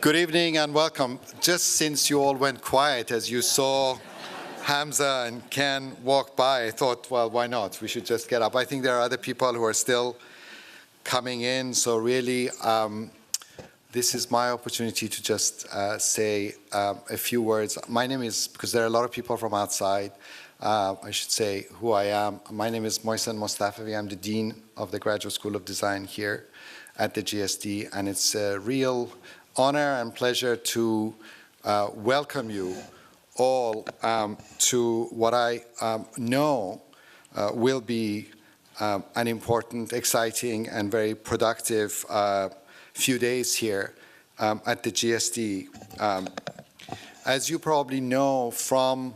Good evening and welcome. Just since you all went quiet as you saw Hamza and Ken walk by, I thought, well, why not? We should just get up. I think there are other people who are still coming in, so really this is my opportunity to just say a few words. My name is, because there are a lot of people from outside, I should say who I am. My name is Mohsen Mostafavi. I'm the Dean of the Graduate School of Design here at the GSD, and it's a real honor and pleasure to welcome you all to what I know will be an important, exciting, and very productive few days here at the GSD. As you probably know from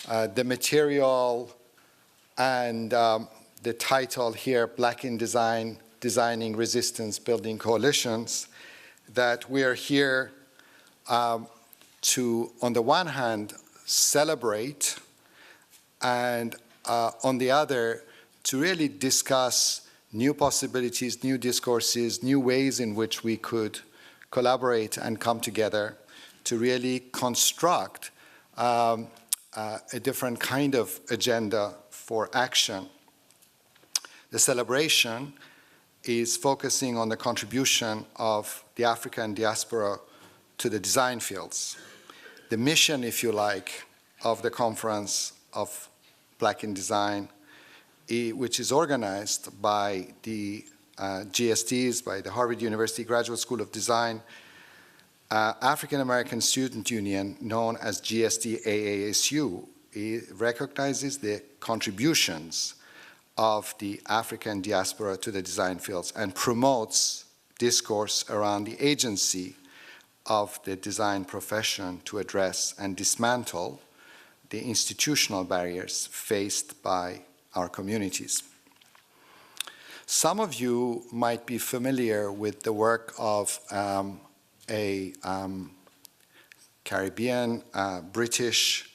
the material and the title here, Black in Design, Designing Resistance, Building Coalitions, that we are here to, on the one hand, celebrate, and on the other, to really discuss new possibilities, new discourses, new ways in which we could collaborate and come together to really construct a different kind of agenda for action. The celebration is focusing on the contribution of the African diaspora to the design fields. The mission, if you like, of the Conference of Black in Design, which is organized by the GSDs, by the Harvard University Graduate School of Design, African American Student Union, known as GSD AASU, recognizes the contributions of the African diaspora to the design fields and promotes discourse around the agency of the design profession to address and dismantle the institutional barriers faced by our communities. Some of you might be familiar with the work of a Caribbean, British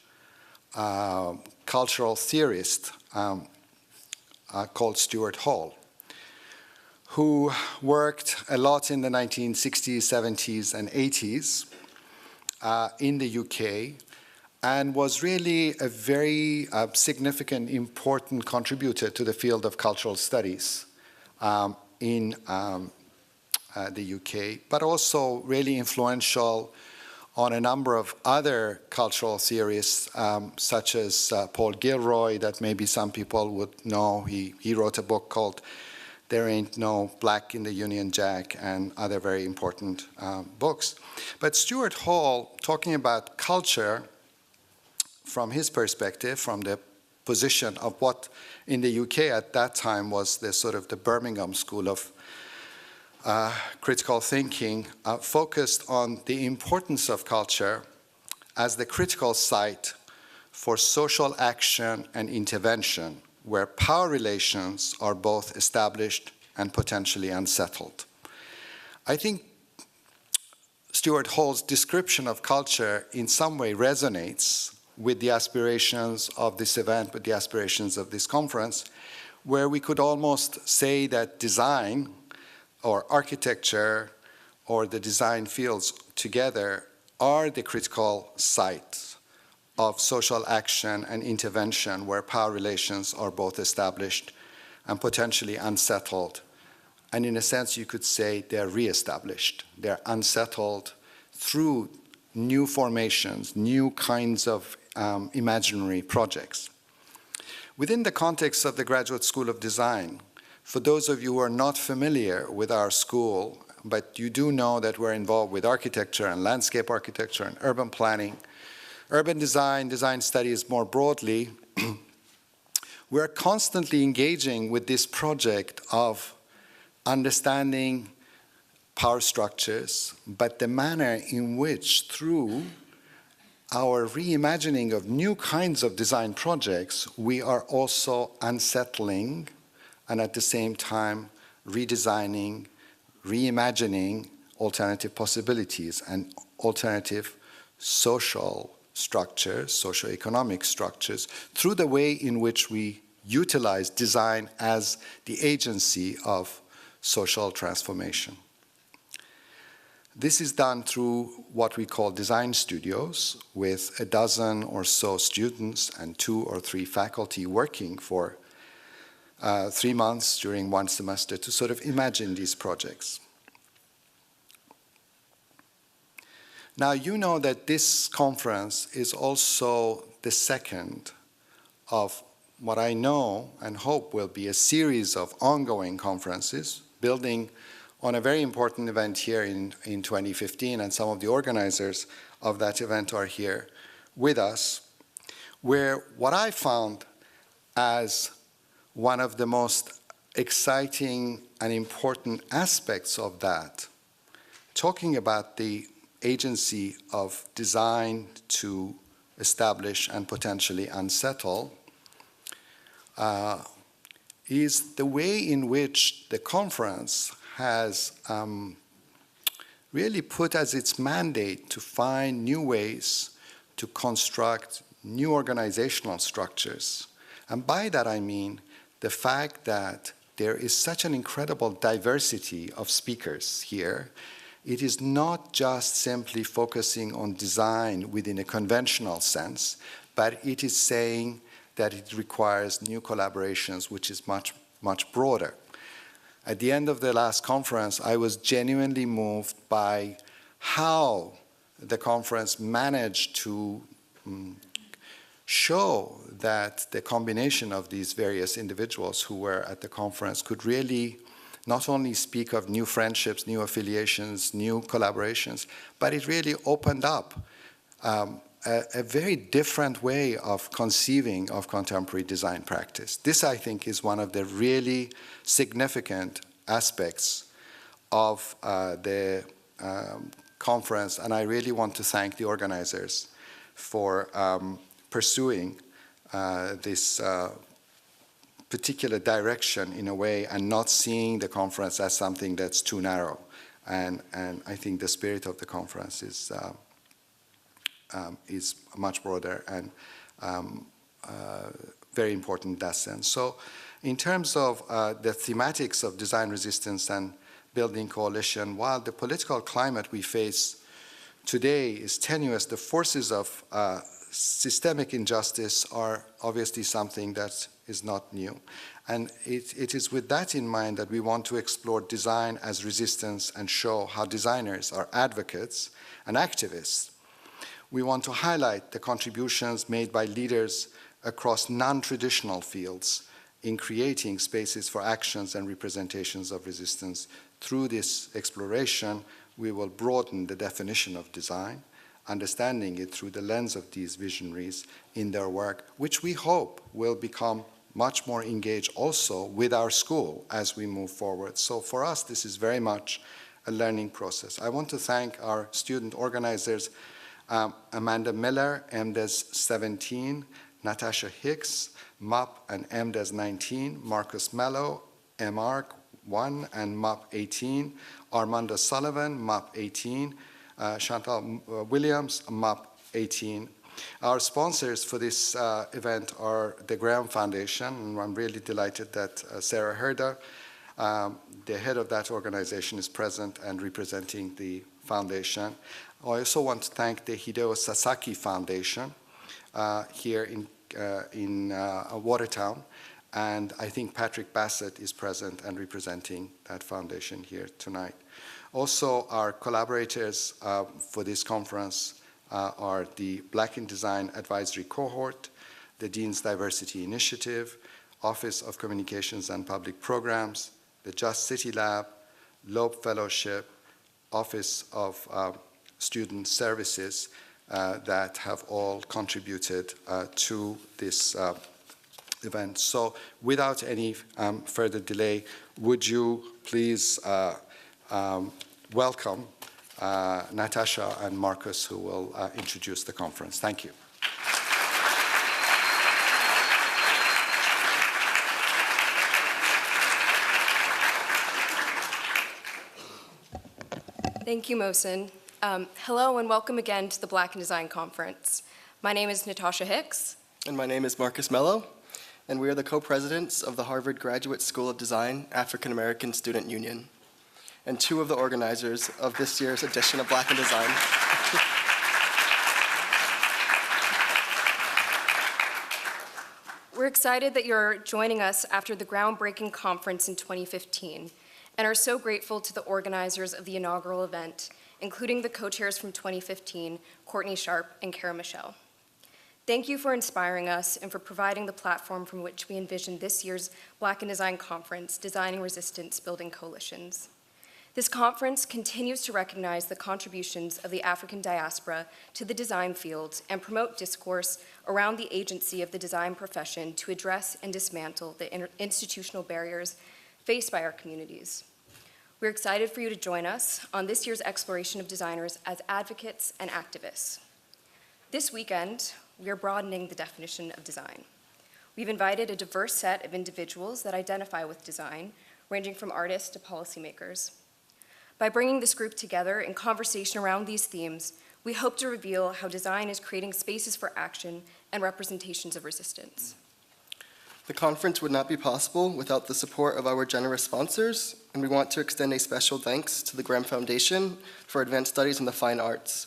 cultural theorist called Stuart Hall, who worked a lot in the 1960s, 70s, and 80s in the UK, and was really a very significant, important contributor to the field of cultural studies in the UK, but also really influential on a number of other cultural theorists, such as Paul Gilroy, that maybe some people would know. He wrote a book called There Ain't No Black in the Union Jack, and other very important books. But Stuart Hall, talking about culture from his perspective, from the position of what in the UK at that time was the sort of the Birmingham School of critical thinking, focused on the importance of culture as the critical site for social action and intervention, where power relations are both established and potentially unsettled. I think Stuart Hall's description of culture in some way resonates with the aspirations of this event, with the aspirations of this conference, where we could almost say that design or architecture or the design fields together are the critical sites of social action and intervention, where power relations are both established and potentially unsettled. And in a sense, you could say they're reestablished. They're unsettled through new formations, new kinds of imaginary projects. Within the context of the Graduate School of Design, for those of you who are not familiar with our school, but you do know that we're involved with architecture and landscape architecture and urban planning, urban design, design studies more broadly, we're constantly engaging with this project of understanding power structures, but the manner in which, through our reimagining of new kinds of design projects, we are also unsettling and at the same time redesigning, reimagining alternative possibilities and alternative social structures, socioeconomic structures, through the way in which we utilize design as the agency of social transformation. This is done through what we call design studios, with a dozen or so students and 2 or 3 faculty working for 3 months during one semester to sort of imagine these projects. Now, you know that this conference is also the second of what I know and hope will be a series of ongoing conferences, building on a very important event here in 2015, and some of the organizers of that event are here with us, where what I found as one of the most exciting and important aspects of that, talking about the agency of design to establish and potentially unsettle, is the way in which the conference has really put as its mandate to find new ways to construct new organizational structures. And by that I mean the fact that there is such an incredible diversity of speakers here. It is not just simply focusing on design within a conventional sense, but it is saying that it requires new collaborations, which is much, much broader. At the end of the last conference, I was genuinely moved by how the conference managed to show that the combination of these various individuals who were at the conference could really not only speak of new friendships, new affiliations, new collaborations, but it really opened up a very different way of conceiving of contemporary design practice. This, I think, is one of the really significant aspects of the conference, and I really want to thank the organizers for pursuing this particular direction in a way and not seeing the conference as something that's too narrow. And I think the spirit of the conference is much broader and very important in that sense. So in terms of the thematics of design resistance and building coalition, while the political climate we face today is tenuous, the forces of systemic injustice are obviously something that is not new. And it is with that in mind that we want to explore design as resistance and show how designers are advocates and activists. We want to highlight the contributions made by leaders across non-traditional fields in creating spaces for actions and representations of resistance. Through this exploration, we will broaden the definition of design, understanding it through the lens of these visionaries in their work, which we hope will become much more engaged also with our school as we move forward. So for us, this is very much a learning process. I want to thank our student organizers, Amanda Miller, MDes 17, Natasha Hicks, MUP and MDes 19, Marcus Mello, MARC 1 and MUP 18, Armando Sullivan, MUP 18, Chantal Williams, MUP 18. Our sponsors for this event are the Graham Foundation, and I'm really delighted that Sarah Herder, the head of that organization, is present and representing the foundation. I also want to thank the Hideo Sasaki Foundation here in Watertown, and I think Patrick Bassett is present and representing that foundation here tonight. Also, our collaborators for this conference are the Black in Design Advisory Cohort, the Dean's Diversity Initiative, Office of Communications and Public Programs, the Just City Lab, Loeb Fellowship, Office of Student Services that have all contributed to this event. So without any further delay, would you please welcome Natasha and Marcus, who will introduce the conference. Thank you. Thank you, Mohsen. Hello and welcome again to the Black in Design Conference. My name is Natasha Hicks. And my name is Marcus Mello, and we are the co-presidents of the Harvard Graduate School of Design African American Student Union. and two of the organizers of this year's edition of Black in Design. We're excited that you're joining us after the groundbreaking conference in 2015 and are so grateful to the organizers of the inaugural event, including the co-chairs from 2015, Courtney Sharp and Kara Michelle. Thank you for inspiring us and for providing the platform from which we envision this year's Black in Design conference, Designing Resistance, Building Coalitions. This conference continues to recognize the contributions of the African diaspora to the design field and promote discourse around the agency of the design profession to address and dismantle the institutional barriers faced by our communities. We're excited for you to join us on this year's exploration of designers as advocates and activists. This weekend, we are broadening the definition of design. We've invited a diverse set of individuals that identify with design, ranging from artists to policymakers. By bringing this group together in conversation around these themes, we hope to reveal how design is creating spaces for action and representations of resistance. The conference would not be possible without the support of our generous sponsors, and we want to extend a special thanks to the Graham Foundation for Advanced Studies in the Fine Arts.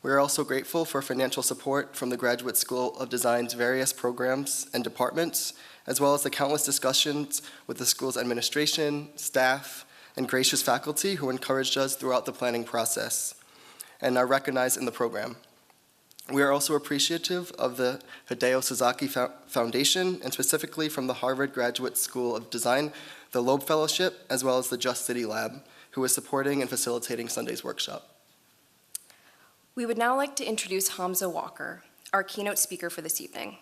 We are also grateful for financial support from the Graduate School of Design's various programs and departments, as well as the countless discussions with the school's administration, staff, and gracious faculty who encouraged us throughout the planning process and are recognized in the program. We are also appreciative of the Hideo Sasaki Foundation, and specifically from the Harvard Graduate School of Design, the Loeb Fellowship, as well as the Just City Lab, who is supporting and facilitating Sunday's workshop. We would now like to introduce Hamza Walker, our keynote speaker for this evening.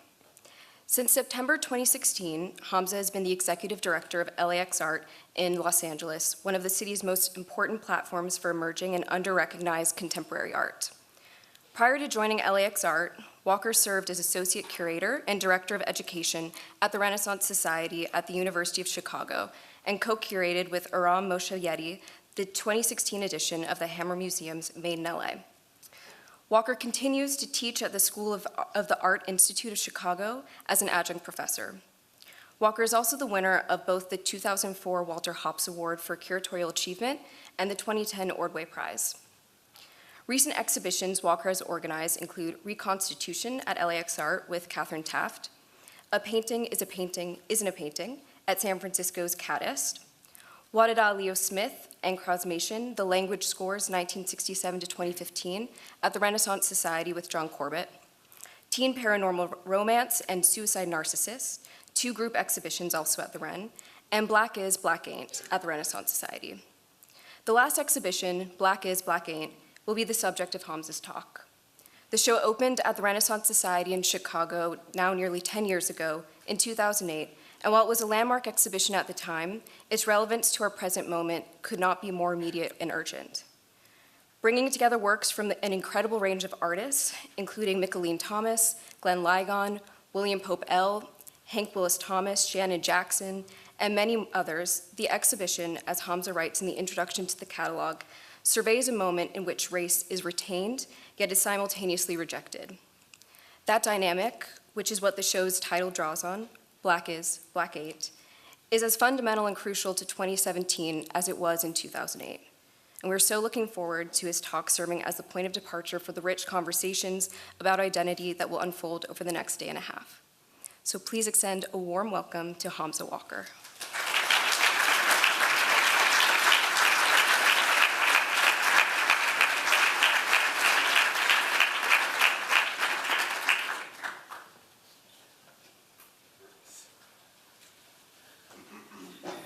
Since September 2016, Hamza has been the executive director of LAX Art in Los Angeles, one of the city's most important platforms for emerging and under-recognized contemporary art. Prior to joining LAX Art, Walker served as associate curator and director of education at the Renaissance Society at the University of Chicago and co-curated with Aram Moshe Yeti the 2016 edition of the Hammer Museum's Made in LA. Walker continues to teach at the School of the Art Institute of Chicago as an adjunct professor. Walker is also the winner of both the 2004 Walter Hopps Award for Curatorial Achievement and the 2010 Ordway Prize. Recent exhibitions Walker has organized include Reconstitution at LAX Art with Catherine Taft, A Painting is a Painting Isn't a Painting at San Francisco's Cadist, Wadada Leo Smith and Crosmation, The Language Scores 1967 to 2015 at the Renaissance Society with John Corbett, Teen Paranormal Romance and Suicide Narcissist, two group exhibitions also at the Ren, and Black Is, Black Ain't at the Renaissance Society. The last exhibition, Black Is, Black Ain't, will be the subject of Hamza's talk. The show opened at the Renaissance Society in Chicago now nearly 10 years ago in 2008, and while it was a landmark exhibition at the time, its relevance to our present moment could not be more immediate and urgent. Bringing together works from an incredible range of artists, including Micheline Thomas, Glenn Ligon, William Pope L., Hank Willis Thomas, Shannon Jackson, and many others, the exhibition, as Hamza writes in the introduction to the catalog, surveys a moment in which race is retained, yet is simultaneously rejected. That dynamic, which is what the show's title draws on, Black Is, Black Ain't, is as fundamental and crucial to 2017 as it was in 2008. And we're so looking forward to his talk serving as the point of departure for the rich conversations about identity that will unfold over the next day and a half. So please extend a warm welcome to Hamza Walker.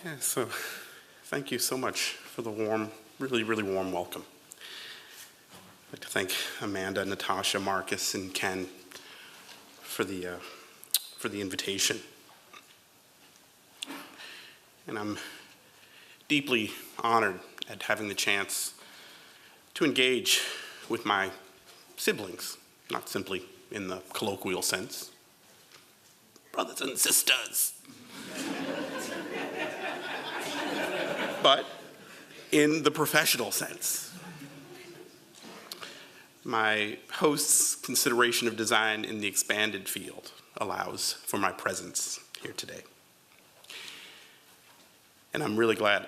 Yeah, so thank you so much for the warm, really warm welcome. I'd like to thank Amanda, Natasha, Marcus, and Ken for the invitation. And I'm deeply honored at having the chance to engage with my siblings, not simply in the colloquial sense, brothers and sisters. But in the professional sense. My host's consideration of design in the expanded field allows for my presence here today. And I'm really glad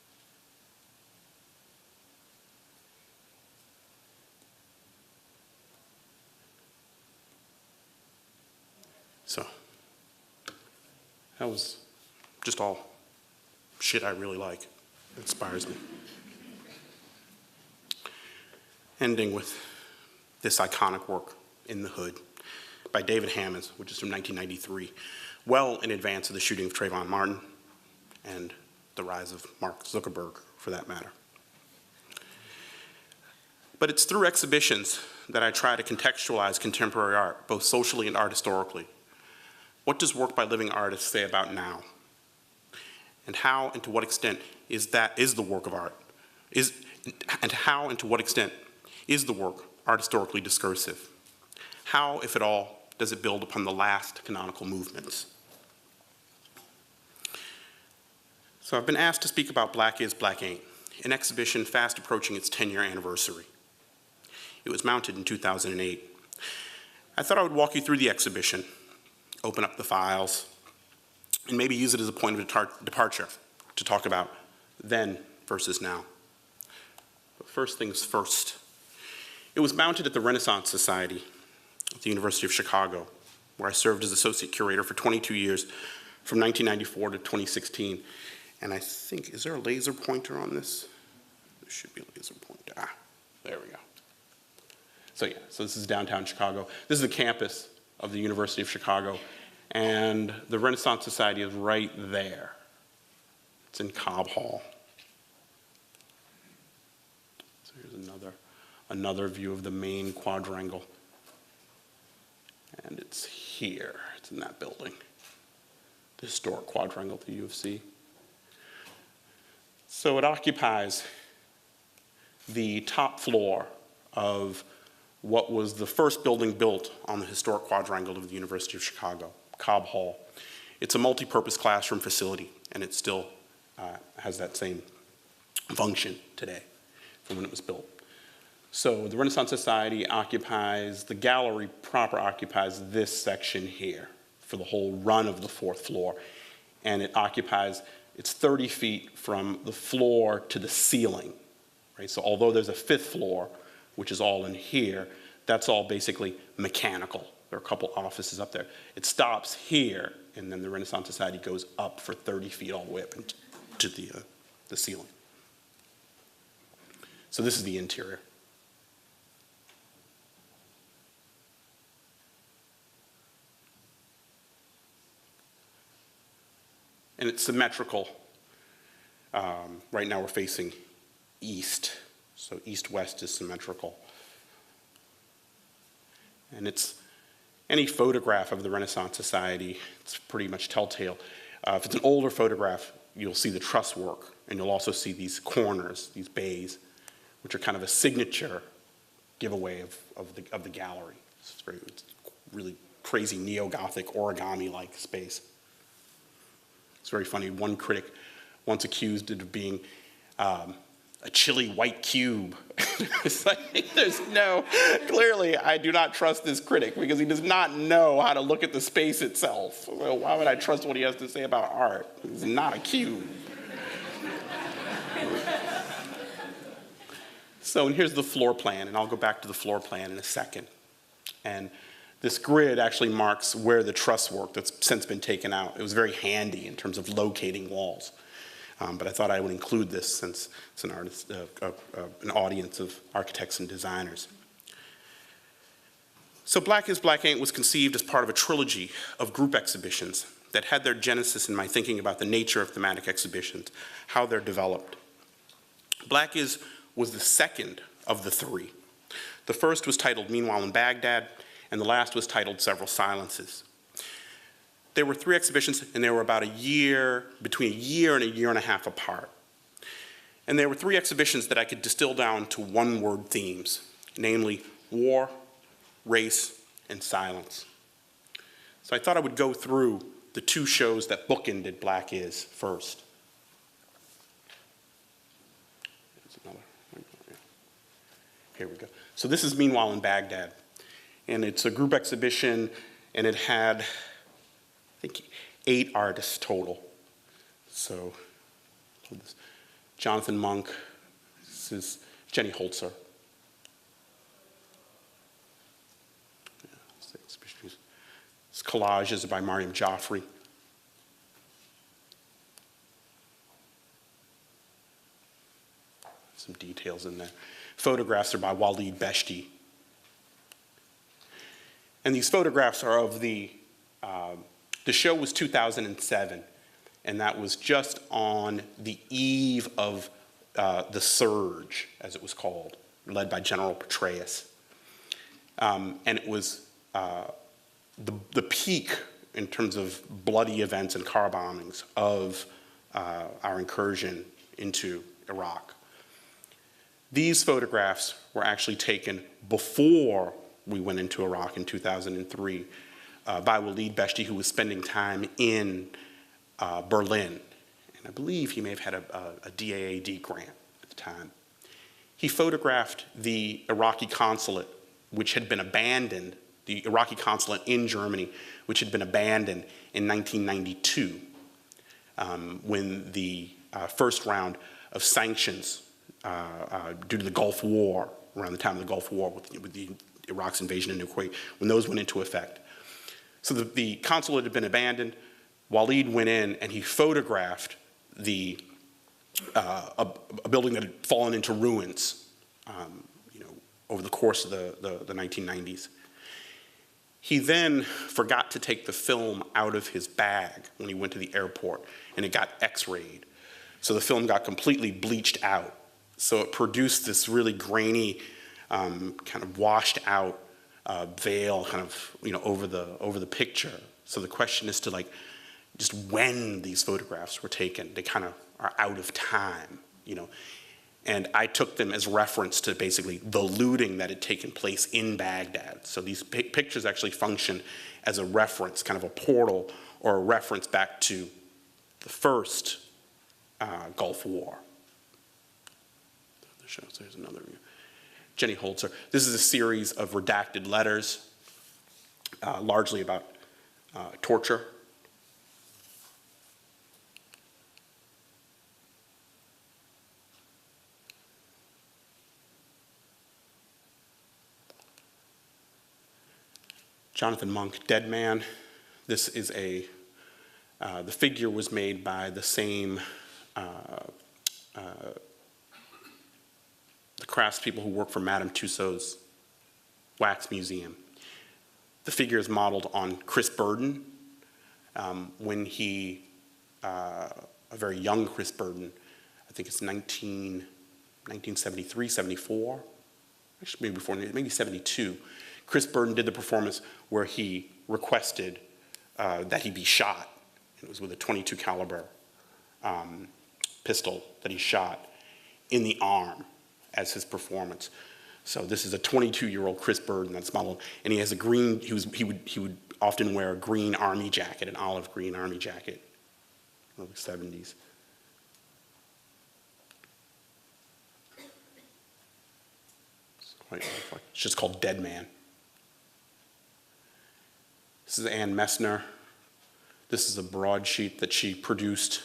So that was just all shit I really like. It inspires me. Ending with this iconic work, In the Hood, by David Hammons, which is from 1993, well in advance of the shooting of Trayvon Martin and the rise of Mark Zuckerberg, for that matter. But it's through exhibitions that I try to contextualize contemporary art, both socially and art historically. What does work by living artists say about now? And how and to what extent is the work of art? And how and to what extent is the work art historically discursive? How, if at all, does it build upon the last canonical movements? So I've been asked to speak about Black Is, Black Ain't, an exhibition fast approaching its 10-year anniversary. It was mounted in 2008. I thought I would walk you through the exhibition, open up the files, and maybe use it as a point of departure to talk about then versus now. But first things first. It was mounted at the Renaissance Society at the University of Chicago, where I served as associate curator for 22 years, from 1994 to 2016. And I think, is there a laser pointer on this? There should be a laser pointer. Ah, there we go. So yeah, so this is downtown Chicago. This is the campus of the University of Chicago, and the Renaissance Society is right there. It's in Cobb Hall. So here's another view of the main quadrangle. And it's here, it's in that building. The historic quadrangle at the U of C. So it occupies the top floor of what was the first building built on the historic quadrangle of the University of Chicago, Cobb Hall. It's a multi-purpose classroom facility, and it still has that same function today from when it was built. So the Renaissance Society occupies, the gallery proper occupies this section here for the whole run of the fourth floor. And it occupies, it's 30 feet from the floor to the ceiling, right? So although there's a fifth floor, which is all in here, that's all basically mechanical. There are a couple offices up there. It stops here, and then the Renaissance Society goes up for 30 feet all the way up to the ceiling. So this is the interior. And it's symmetrical. Right now we're facing east, so east-west is symmetrical. And it's any photograph of the Renaissance Society, it's pretty much telltale. If it's an older photograph, you'll see the truss work, and you'll also see these corners, these bays, which are kind of a signature giveaway of the gallery. It's really crazy neo-Gothic origami-like space. It's very funny. One critic once accused it of being a chilly white cube. It's like, clearly I do not trust this critic because he does not know how to look at the space itself. Well, why would I trust what he has to say about art? It's not a cube. So, and here's the floor plan, and I'll go back to the floor plan in a second. And this grid actually marks where the truss work that's since been taken out. It was very handy in terms of locating walls. But I thought I would include this since it's an audience of architects and designers. So Black Is, Black Ain't was conceived as part of a trilogy of group exhibitions that had their genesis in my thinking about the nature of thematic exhibitions, how they're developed. Black Is was the second of the three. The first was titled Meanwhile in Baghdad, and the last was titled Several Silences. There were three exhibitions, and they were about between a year and a half apart. And there were three exhibitions that I could distill down to one-word themes, namely war, race, and silence. So I thought I would go through the two shows that bookended Black Is first. Here we go. So this is Meanwhile in Baghdad. And it's a group exhibition, and it had, I think, 8 artists total. So Jonathan Monk, this is Jenny Holzer. This collage is by Mariam Jaffrey. Some details in there. Photographs are by Walid Beshti. And these photographs are of the show was 2007, and that was just on the eve of the surge, as it was called, led by General Petraeus. And it was the peak in terms of bloody events and car bombings of our incursion into Iraq. These photographs were actually taken before we went into Iraq in 2003 by Walid Beshti, who was spending time in Berlin. And I believe he may have had a DAAD grant at the time. He photographed the Iraqi consulate, which had been abandoned, the Iraqi consulate in Germany, which had been abandoned in 1992 when the first round of sanctions due to the Gulf War, around the time of the Gulf War with the Iraq's invasion into Kuwait, when those went into effect. So the consulate had been abandoned. Walid went in and he photographed a building that had fallen into ruins over the course of the 1990s. He then forgot to take the film out of his bag when he went to the airport, and it got x-rayed. So the film got completely bleached out. So it produced this really grainy, kind of washed out veil kind of over the picture. So the question is to just when these photographs were taken. They kind of are out of time, And I took them as reference to basically the looting that had taken place in Baghdad. So these pictures actually function as a reference, kind of a portal or a reference back to the first Gulf War. There's another view. Jenny Holzer. This is a series of redacted letters, largely about torture. Jonathan Monk, Dead Man. This is the figure was made by the same the craftspeople who work for Madame Tussauds Wax Museum. The figure is modeled on Chris Burden when he, a very young Chris Burden, I think it's 1973, 74, actually maybe before, maybe 72. Chris Burden did the performance where he requested that he be shot. It was with a .22 caliber pistol that he shot in the arm as his performance. So this is a 22-year-old Chris Burden that's modeled, and he has a green. He would often wear a green army jacket, an olive green army jacket, in the 70s. It's just called Dead Man. This is Ann Messner. This is a broadsheet that she produced,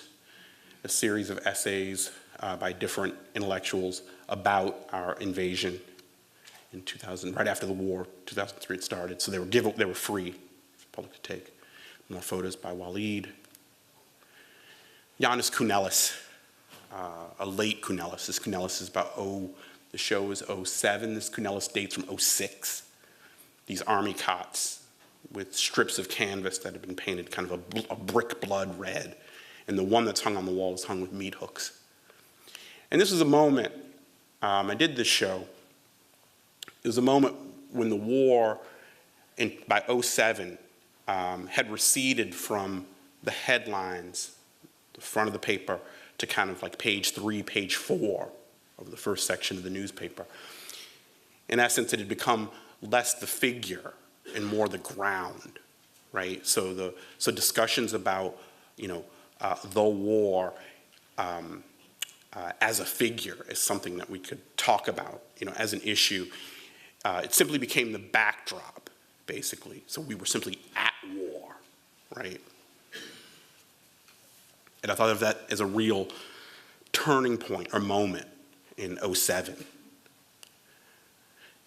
a series of essays by different intellectuals about our invasion in 2000, right after the war, 2003 it started. So they were free for the public to take. More photos by Walid. Janis Kounelis, a late Kounelis. This Kounelis is about the show is 07. This Kounelis dates from 06. These army cots with strips of canvas that have been painted kind of a brick blood red. And the one that's hung on the wall is hung with meat hooks. And this was a moment, I did this show, it was a moment when the war by 07 had receded from the headlines, the front of the paper, to kind of like page 3, page 4 of the first section of the newspaper. In essence, it had become less the figure and more the ground, right? So discussions about, the war as a figure is something that we could talk about, as an issue. It simply became the backdrop, basically. So we were simply at war, right? And I thought of that as a real turning point or moment in 07.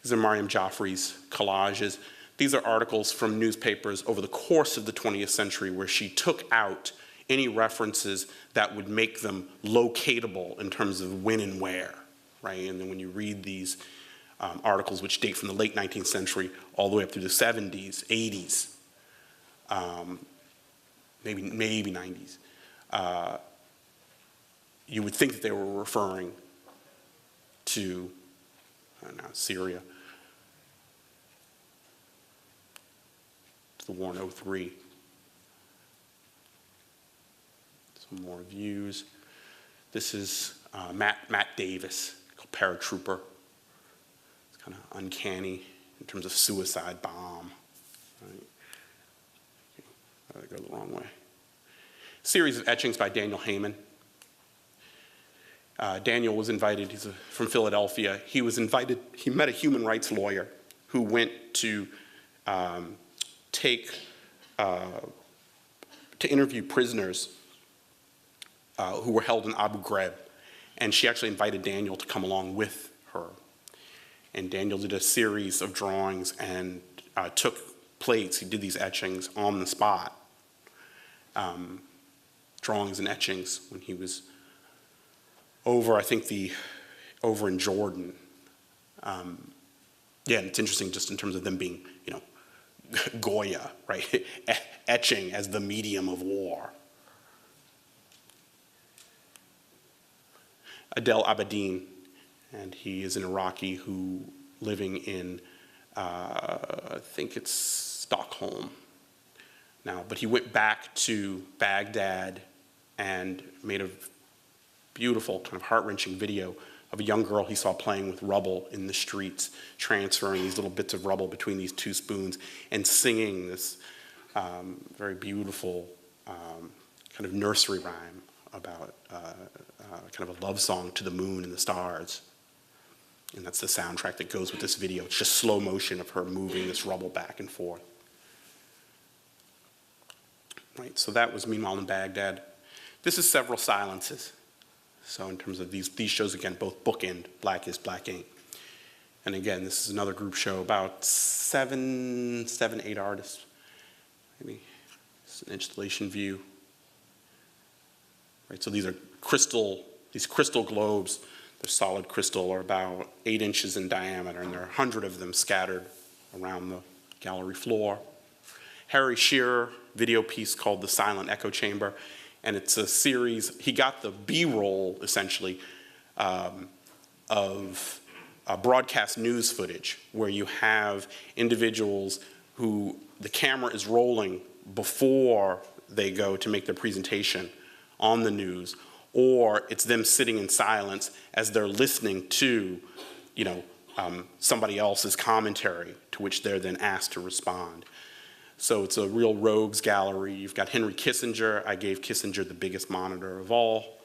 These are Mariam Jaffrey's collages. These are articles from newspapers over the course of the 20th century where she took out any references that would make them locatable in terms of when and where, right? And then when you read these articles, which date from the late 19th century all the way up through the 70s, 80s, maybe 90s, you would think that they were referring to, I don't know, Syria, to the war in '03. Some more views. This is Matt Davis, called Paratrooper. It's kind of uncanny in terms of suicide bomb. Right? I go the wrong way. Series of etchings by Daniel Heyman. Daniel was invited, he's from Philadelphia. He was invited, he met a human rights lawyer who went to interview prisoners who were held in Abu Ghraib. And she actually invited Daniel to come along with her. And Daniel did a series of drawings and took plates. He did these etchings on the spot. Drawings and etchings when he was over, over in Jordan. Yeah, and it's interesting just in terms of them being, Goya, right? Etching as the medium of war. Adel Abedin, and he is an Iraqi who living in, I think it's Stockholm now, but he went back to Baghdad and made a beautiful, kind of heart-wrenching video of a young girl he saw playing with rubble in the streets, transferring these little bits of rubble between these two spoons and singing this very beautiful kind of nursery rhyme about kind of a love song to the moon and the stars. And that's the soundtrack that goes with this video. It's just slow motion of her moving this rubble back and forth. Right, so that was Meanwhile in Baghdad. This is Several Silences. So in terms of these shows, again, both bookend, Black is Black Ink. And again, this is another group show, about 8 artists. Maybe it's an installation view. Right, so these crystal globes, they're solid crystal, are about 8 inches in diameter, and there are 100 of them scattered around the gallery floor. Harry Shearer, video piece called The Silent Echo Chamber, and it's a series, he got the B-roll, essentially, of broadcast news footage, where you have individuals who the camera is rolling before they go to make their presentation on the news, or it's them sitting in silence as they're listening to, somebody else's commentary, to which they're then asked to respond. So it's a real rogues gallery. You've got Henry Kissinger. I gave Kissinger the biggest monitor of all.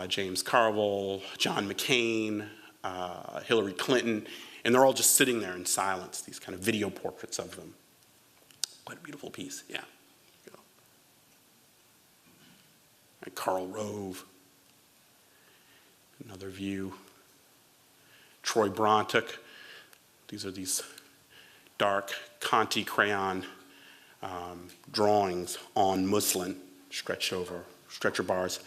James Carville, John McCain, Hillary Clinton, and they're all just sitting there in silence, these kind of video portraits of them. Quite a beautiful piece, yeah. And Karl Rove, another view. Troy Brontek, these dark Conti crayon drawings on muslin stretched over stretcher bars.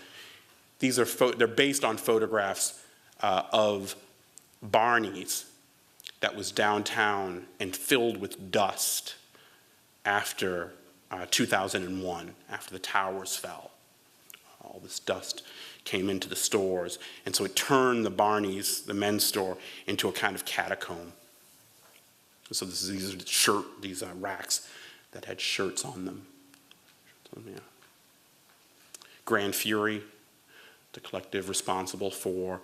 These are they're based on photographs of Barney's that was downtown and filled with dust after 2001, after the towers fell. All this dust came into the stores, and so it turned the Barney's, the men's store, into a kind of catacomb. So these are racks that had shirts on them. Yeah. Grand Fury, the collective responsible for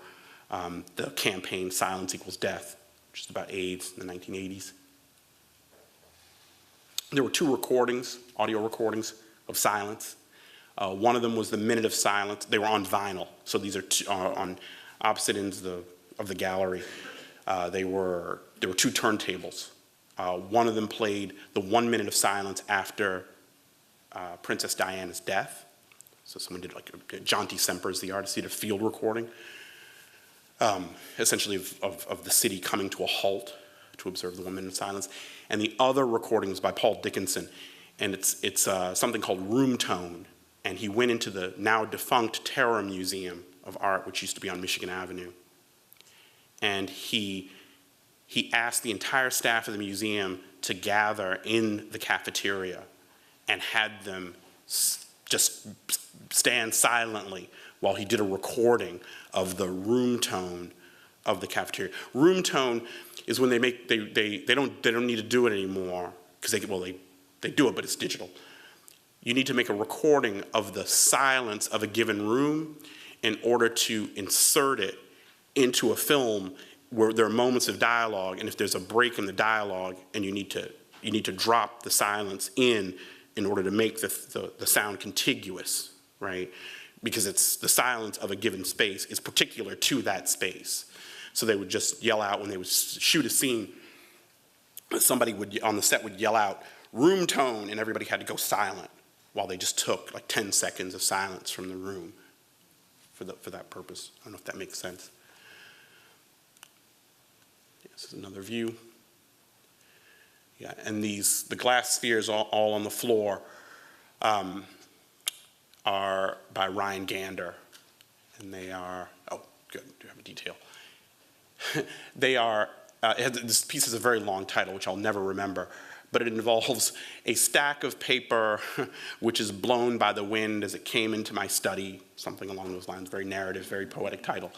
the campaign Silence Equals Death, which is about AIDS in the 1980s. There were 2 recordings, audio recordings of silence. One of them was the Minute of Silence. They were on vinyl, so these are on opposite ends of the gallery. There were 2 turntables. One of them played the 1 minute of silence after Princess Diana's death. So someone did John T. Semper is the artist, he did a field recording, essentially of the city coming to a halt to observe the woman in silence. And the other recording is by Paul Dickinson, and it's something called Room Tone. And he went into the now defunct Terra Museum of Art, which used to be on Michigan Avenue. And he asked the entire staff of the museum to gather in the cafeteria and had them just stand silently while he did a recording of the room tone of the cafeteria. Room tone is when they don't need to do it anymore, because they do it, but it's digital. You need to make a recording of the silence of a given room in order to insert it into a film where there are moments of dialogue, and if there's a break in the dialogue and you need to drop the silence in order to make the sound contiguous, right? Because it's the silence of a given space is particular to that space. So they would just yell out when they would shoot a scene, somebody on the set would yell out, room tone, and everybody had to go silent while they just took like 10 seconds of silence from the room for that purpose. I don't know if that makes sense. This is another view. Yeah, and the glass spheres all on the floor are by Ryan Gander, and they are, oh, good, do have a detail. They are, this piece has a very long title, which I'll never remember, but it involves a stack of paper which is blown by the wind as it came into my study, something along those lines, very narrative, very poetic title.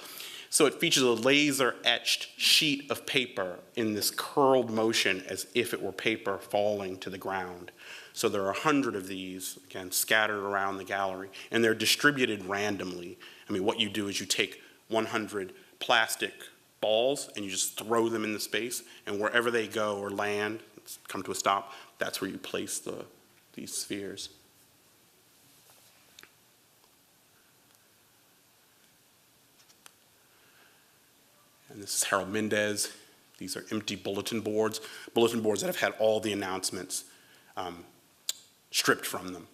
So it features a laser-etched sheet of paper in this curled motion as if it were paper falling to the ground. So there are 100 of these, again, scattered around the gallery, and they're distributed randomly. I mean, what you do is you take 100 plastic balls and you just throw them in the space, and wherever they go or land, come to a stop, that's where you place these spheres. And this is Harold Mendez. These are empty bulletin boards that have had all the announcements stripped from them.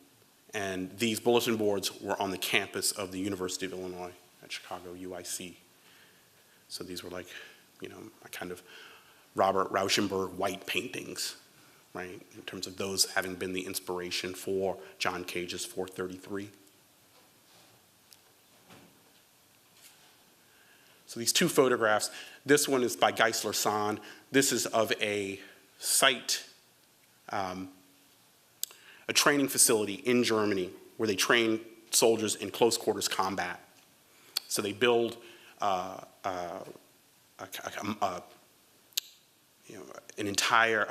And these bulletin boards were on the campus of the University of Illinois at Chicago, UIC. So these were like, you know, a kind of Robert Rauschenberg white paintings, right? In terms of those having been the inspiration for John Cage's 433. So these two photographs, this one is by Geisler Sand. This is of a site, a training facility in Germany where they train soldiers in close quarters combat. So they build a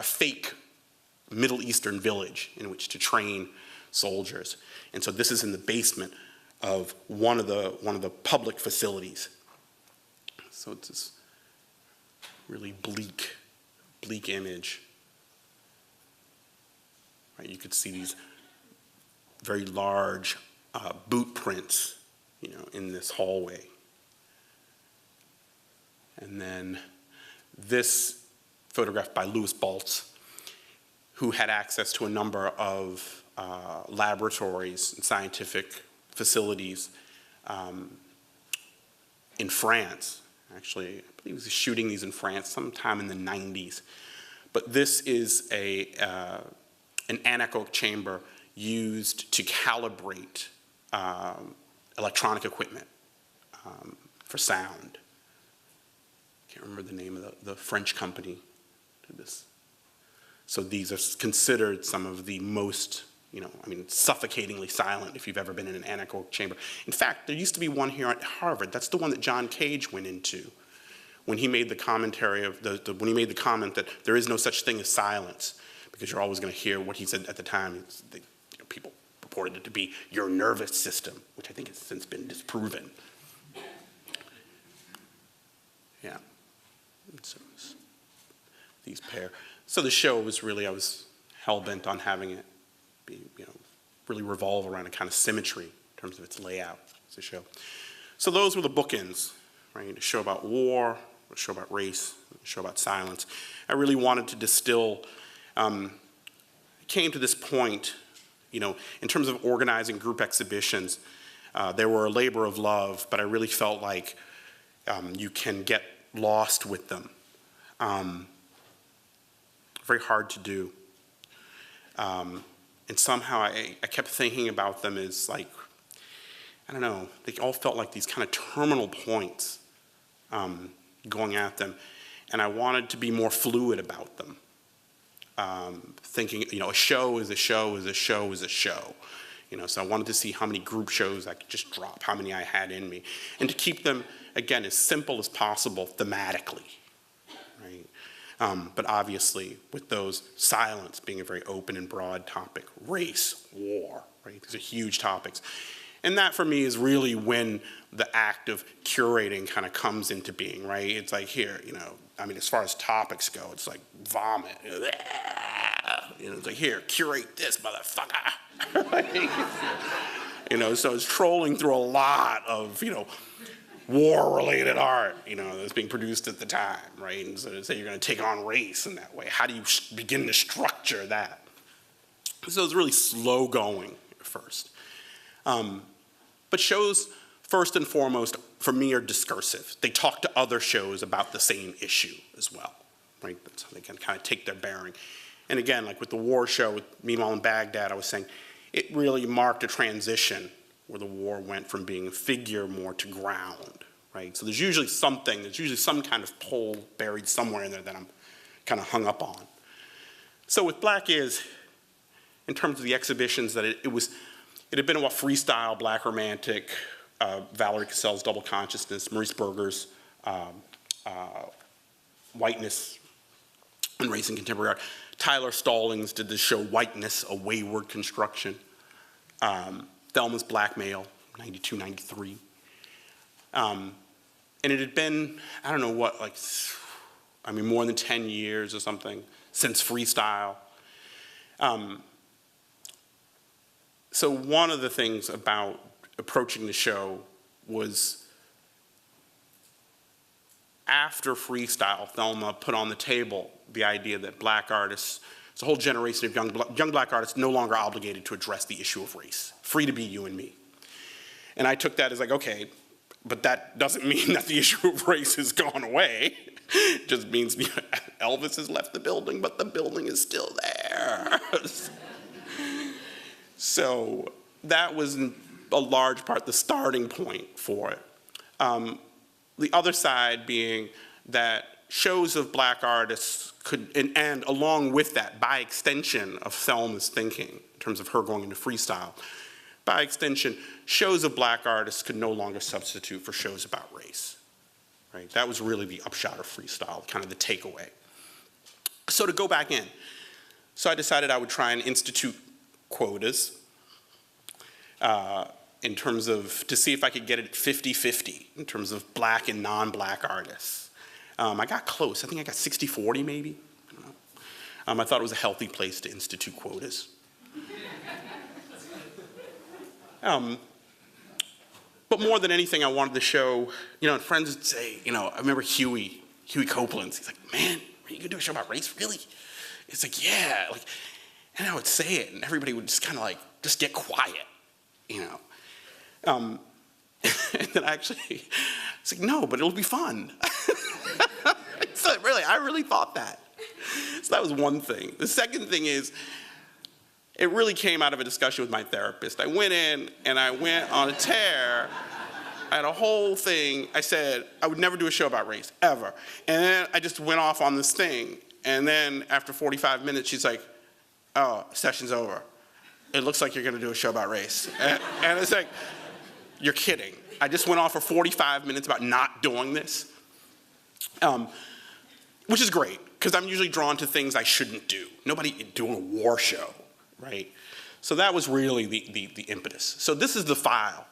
fake Middle Eastern village in which to train soldiers. And so this is in the basement of one of the public facilities. So it's this really bleak image. Right, you could see these very large boot prints, you know, in this hallway. And then this photograph by Louis Baltz, who had access to a number of laboratories and scientific facilities in France. Actually, I believe he was shooting these in France sometime in the 90s. But this is an anechoic chamber used to calibrate electronic equipment for sound. Can't remember the name of the French company did this. So these are considered some of the most, you know, I mean, suffocatingly silent if you've ever been in an anechoic chamber. In fact, there used to be one here at Harvard. That's the one that John Cage went into when he made the commentary of when he made the comment that there is no such thing as silence, because you're always going to hear what he said at the time. People reported it to be your nervous system, which I think has since been disproven. Yeah. So these pair. So the show was really, I was hell-bent on having it be, you know, really revolve around a kind of symmetry in terms of its layout as a show. So those were the bookends, right? A show about war, a show about race, a show about silence. I really wanted to distill, came to this point, you know, in terms of organizing group exhibitions, they were a labor of love, but I really felt like you can get lost with them. very hard to do. And somehow I kept thinking about them as like, I don't know, they all felt like these kind of terminal points going at them. And I wanted to be more fluid about them. Thinking, a show is a show is a show is a show. So I wanted to see how many group shows I could just drop, how many I had in me. And to keep them, again, as simple as possible thematically, right? But obviously, with those, silence being a very open and broad topic, race, war, right? These are huge topics. And that, for me, is really when the act of curating kind of comes into being, right? It's like, here, as far as topics go, it's like vomit. It's like, here, curate this, motherfucker. So it's trolling through a lot of, war-related art, that's being produced at the time, right? And so to say you're going to take on race in that way, how do you begin to structure that? So it's really slow going at first. But shows, first and foremost, for me, are discursive. They talk to other shows about the same issue as well, right? So they can kind of take their bearing. And again, like with the war show, with Meanwhile in Baghdad, I was saying, it really marked a transition where the war went from being a figure more to ground, right? So there's usually some kind of pole buried somewhere in there that I'm kind of hung up on. So with Black Is, in terms of the exhibitions, that it had been about freestyle, Black romantic, Valerie Cassell's Double Consciousness, Maurice Berger's Whiteness and Race in Contemporary Art. Tyler Stallings did the show Whiteness, A Wayward Construction. Thelma's Blackmail, 92, 93. And it had been, I don't know what, more than 10 years or something since freestyle. So one of the things about approaching the show was after freestyle, Thelma put on the table the idea that Black artists, it's a whole generation of young Black artists no longer obligated to address the issue of race, free to be you and me. And I took that as like, okay, but that doesn't mean that the issue of race has gone away. It just means Elvis has left the building, but the building is still there. So that was in a large part the starting point for it. The other side being that shows of Black artists could, and along with that, by extension of Thelma's thinking, in terms of her going into freestyle, by extension, shows of Black artists could no longer substitute for shows about race, right? That was really the upshot of freestyle, kind of the takeaway. So to go back in, so I decided I would try and institute quotas in terms of, to see if I could get it 50-50 in terms of Black and non-Black artists. I got close. I think I got 60-40 maybe. I thought it was a healthy place to institute quotas. But more than anything, I wanted to show, and friends would say, I remember Huey Copeland. He's like, man, are you gonna do a show about race, really? It's like, yeah. And I would say it, and everybody would just kind of just get quiet, And then actually, it's like, no, but it'll be fun. So I really thought that. So that was one thing. The second thing is, it really came out of a discussion with my therapist. I went in and I went on a tear. I had a whole thing. I said, I would never do a show about race, ever. And then I just went off on this thing. And then after 45 minutes, she's like, oh, session's over. It looks like you're gonna do a show about race. And it's like, you're kidding. I just went off for 45 minutes about not doing this. Which is great, because I'm usually drawn to things I shouldn't do. Nobody doing a war show, right? So that was really the impetus. So this is the file,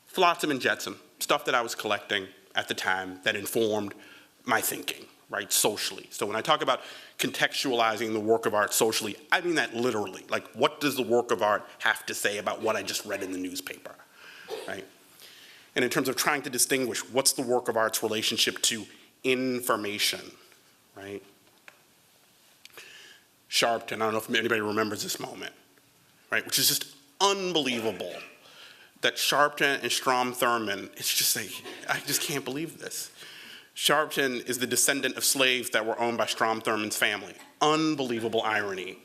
Flotsam and Jetsam, stuff that I was collecting at the time that informed my thinking, right, socially. So when I talk about contextualizing the work of art socially, I mean that literally. Like, what does the work of art have to say about what I just read in the newspaper, right? And in terms of trying to distinguish, what's the work of art's relationship to information, right? Sharpton, I don't know if anybody remembers this moment, right? Which is just unbelievable that Sharpton and Strom Thurmond, it's just like, I just can't believe this. Sharpton is the descendant of slaves that were owned by Strom Thurmond's family. Unbelievable irony.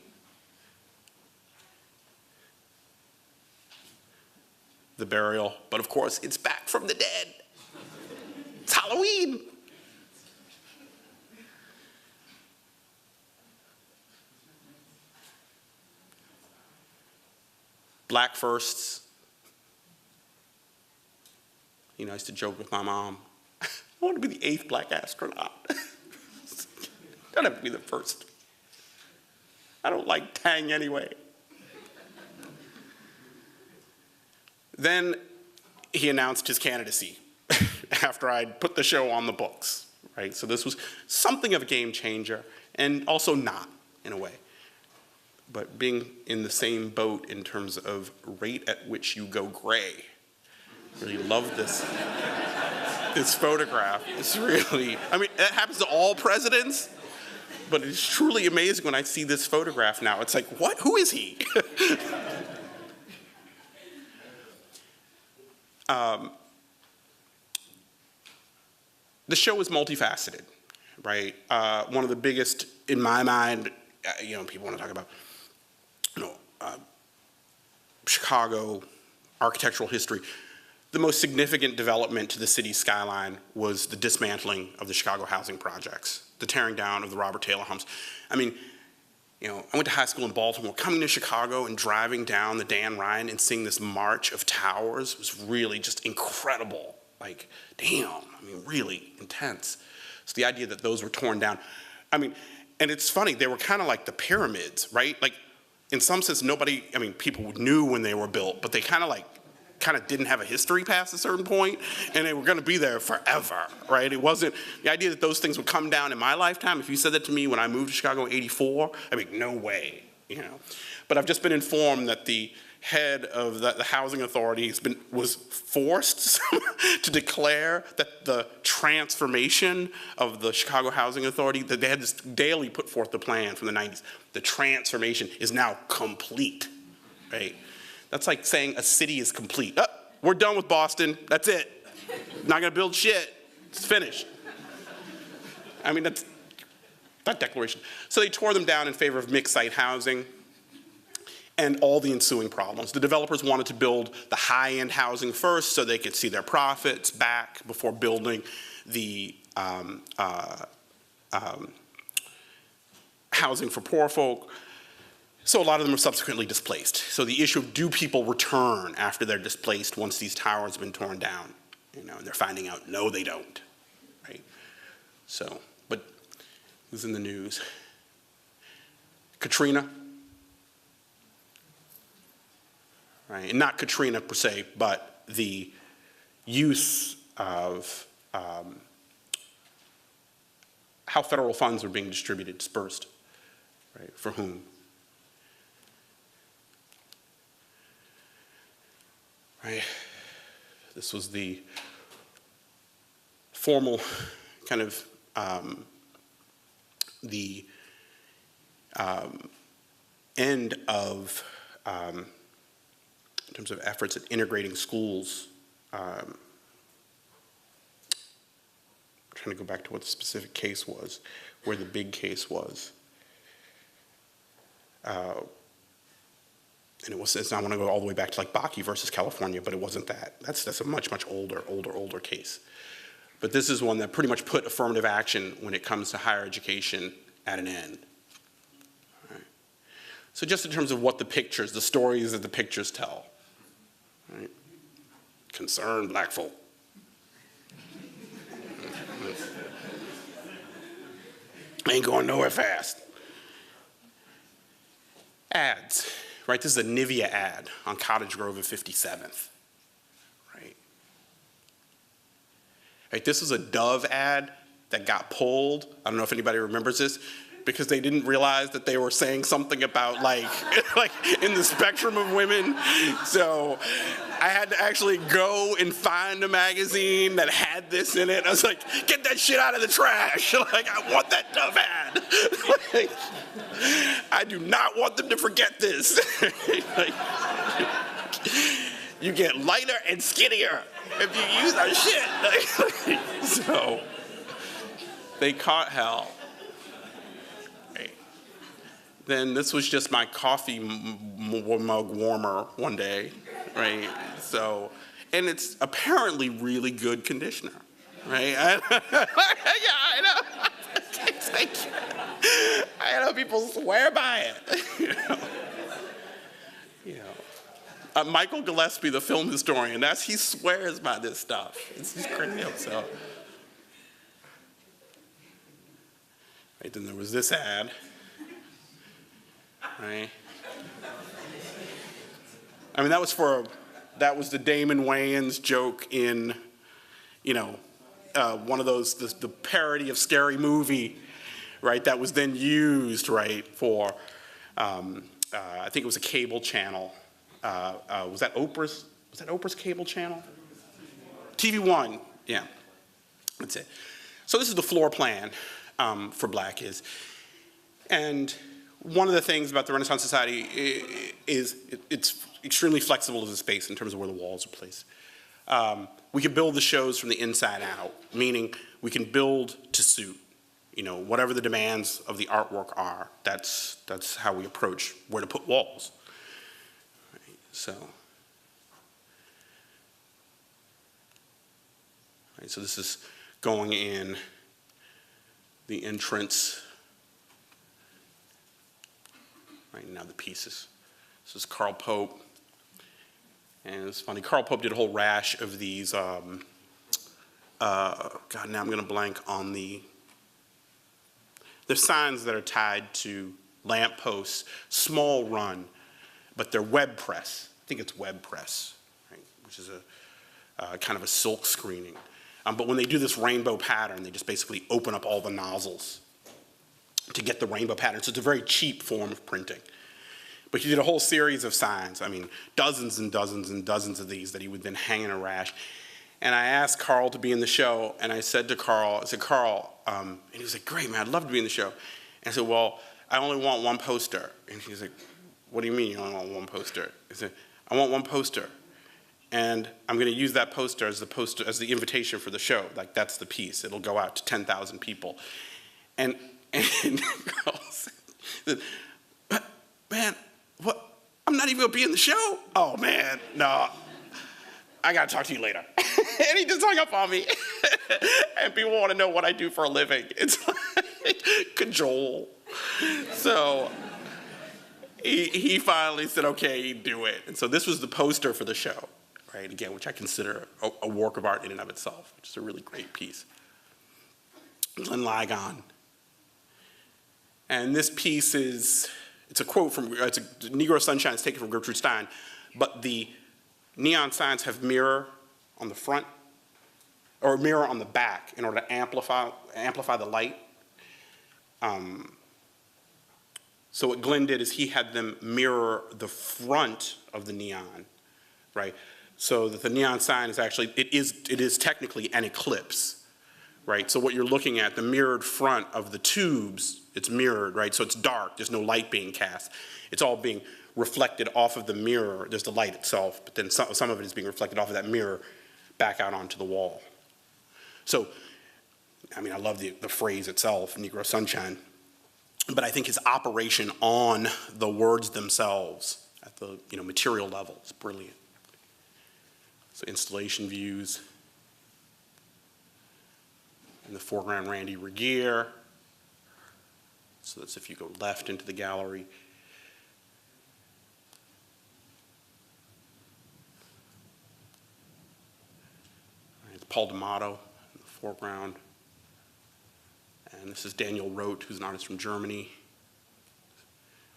The burial, but of course, it's back from the dead. It's Halloween. Black firsts. You know, I used to joke with my mom, I want to be the 8th black astronaut. I don't have to be the first. I don't like Tang anyway. Then he announced his candidacy after I'd put the show on the books, right? So this was something of a game changer, and also not, in a way. But being in the same boat in terms of rate at which you go gray. Really love this, this photograph. It's really, I mean, that happens to all presidents, but it's truly amazing when I see this photograph now. It's like, what? Who is he? The show is multifaceted, right? One of the biggest, in my mind, you know, people want to talk about, you know, Chicago architectural history. The most significant development to the city's skyline was the dismantling of the Chicago housing projects, the tearing down of the Robert Taylor homes. I mean, you know, I went to high school in Baltimore. Coming to Chicago and driving down the Dan Ryan and seeing this march of towers was really just incredible. Like, damn, I mean, really intense. So the idea that those were torn down, I mean, and it's funny, they were kind of like the pyramids, right? Like, in some sense, nobody, I mean, people knew when they were built, but they kind of didn't have a history past a certain point, and they were gonna be there forever, right? It wasn't, the idea that those things would come down in my lifetime, if you said that to me when I moved to Chicago in '84, I mean, no way, you know? But I've just been informed that the head of the housing authority was forced to declare that the transformation of the Chicago Housing Authority, that they had to daily put forth the plan from the 90s, the transformation is now complete, right? That's like saying a city is complete. Oh, we're done with Boston, that's it. Not gonna build shit, it's finished. I mean, that's that declaration. So they tore them down in favor of mixed site housing and all the ensuing problems. The developers wanted to build the high-end housing first so they could see their profits back before building the housing for poor folk. So a lot of them were subsequently displaced. So the issue of, do people return after they're displaced once these towers have been torn down? You know, and they're finding out, no, they don't, right? So, but it was in the news. Katrina, right? And not Katrina per se, but the use of how federal funds are being distributed, dispersed, right? For whom? Right. This was the formal kind of the end of, in terms of efforts at integrating schools. I'm trying to go back to what the specific case was, where the big case was. And it was, I want to go all the way back to like Bakke versus California, but it wasn't that. That's a much older case. But this is one that pretty much put affirmative action when it comes to higher education at an end. All right. So just in terms of what the pictures, the stories that the pictures tell, right? Concern black folk. Ain't going nowhere fast. Ads. Right, this is a Nivea ad on Cottage Grove of 57th, right? Right, this was a Dove ad that got pulled. I don't know if anybody remembers this, because they didn't realize that they were saying something about like in the spectrum of women. So I had to actually go and find a magazine that had this in it. I was like, get that shit out of the trash. Like, I want that Dove ad. Like, I do not want them to forget this. Like, you get lighter and skinnier if you use our shit. Like, so, They caught hell. Right. Then this was just my coffee mug warmer one day, right? So, and it's apparently really good conditioner, right? Yeah, I know. It's like, I know people swear by it. You know. Michael Gillespie, the film historian, he swears by this stuff. It's just crazy. So, right, then there was this ad, right? I mean, that was the Damon Wayans joke in, you know, one of those, the parody of Scary Movie, right, that was then used, right, for, I think it was a cable channel. Was that Oprah's cable channel? TV1, yeah, that's it. So this is the floor plan for Black Is. And one of the things about the Renaissance Society is it's extremely flexible as a space in terms of where the walls are placed. We can build the shows from the inside out, meaning we can build to suit, you know, whatever the demands of the artwork are. That's how we approach where to put walls. Right, so this is going in the entrance. Right now the pieces. This is Carl Pope. And it's funny, Carl Pope did a whole rash of these, God, now I'm gonna blank on the signs that are tied to lampposts, small run, but they're web press. I think it's web press, right? Which is a kind of a silk screening. But when they do this rainbow pattern, they just basically open up all the nozzles to get the rainbow pattern. So it's a very cheap form of printing. But he did a whole series of signs. I mean, dozens and dozens and dozens of these that he would then hang in a rash. And I asked Carl to be in the show, and I said to Carl, and he was like, great, man, I'd love to be in the show. And I said, well, I only want one poster. And he's like, what do you mean you only want one poster? I said, I want one poster. And I'm gonna use that poster as the invitation for the show. Like, that's the piece. It'll go out to 10,000 people. And Carl said, but man, what? I'm not even gonna be in the show? Oh man, no. I gotta talk to you later. And he just hung up on me. And people wanna know what I do for a living. It's like, cajole. So he finally said, okay, do it. And so this was the poster for the show, right? Again, which I consider a work of art in and of itself, which is a really great piece. Glenn Ligon. And this piece it's a quote from, it's a Negro Sunshine, it's taken from Gertrude Stein, but the neon signs have mirror on the front, or mirror on the back in order to amplify the light. So what Glenn did is he had them mirror the front of the neon, right? So that the neon sign is actually, it is technically an eclipse, right? So what you're looking at, the mirrored front of the tubes, it's mirrored, right? So it's dark, there's no light being cast. It's all being reflected off of the mirror. There's the light itself, but then some of it is being reflected off of that mirror back out onto the wall. So, I mean, I love the phrase itself, Negro Sunshine, but I think his operation on the words themselves at the material level is brilliant. So installation views. In the foreground, Randy Regier. So that's if you go left into the gallery. It's Paul D'Amato in the foreground. And this is Daniel Roth, who's an artist from Germany.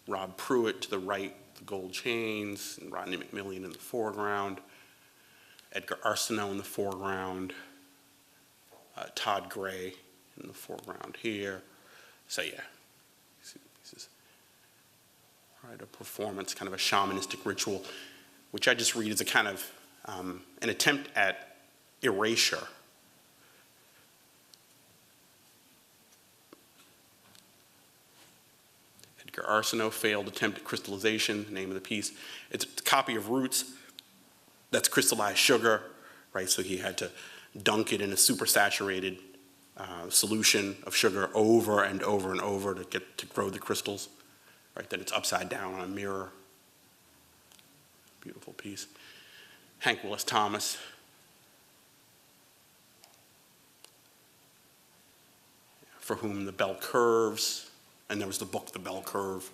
Rob Pruitt to the right, the gold chains, and Rodney McMillian in the foreground. Edgar Arsenault in the foreground. Todd Gray in the foreground here. So yeah, this is right, a performance, kind of a shamanistic ritual, which I just read as a kind of an attempt at erasure. Edgar Arsenault, failed attempt at crystallization, the name of the piece. It's a copy of Roots. That's crystallized sugar, right? So he had to dunk it in a supersaturated solution of sugar over and over and over to grow the crystals, right? Then it's upside down on a mirror. Beautiful piece. Hank Willis Thomas. For whom the bell curves, and there was the book, The Bell Curve.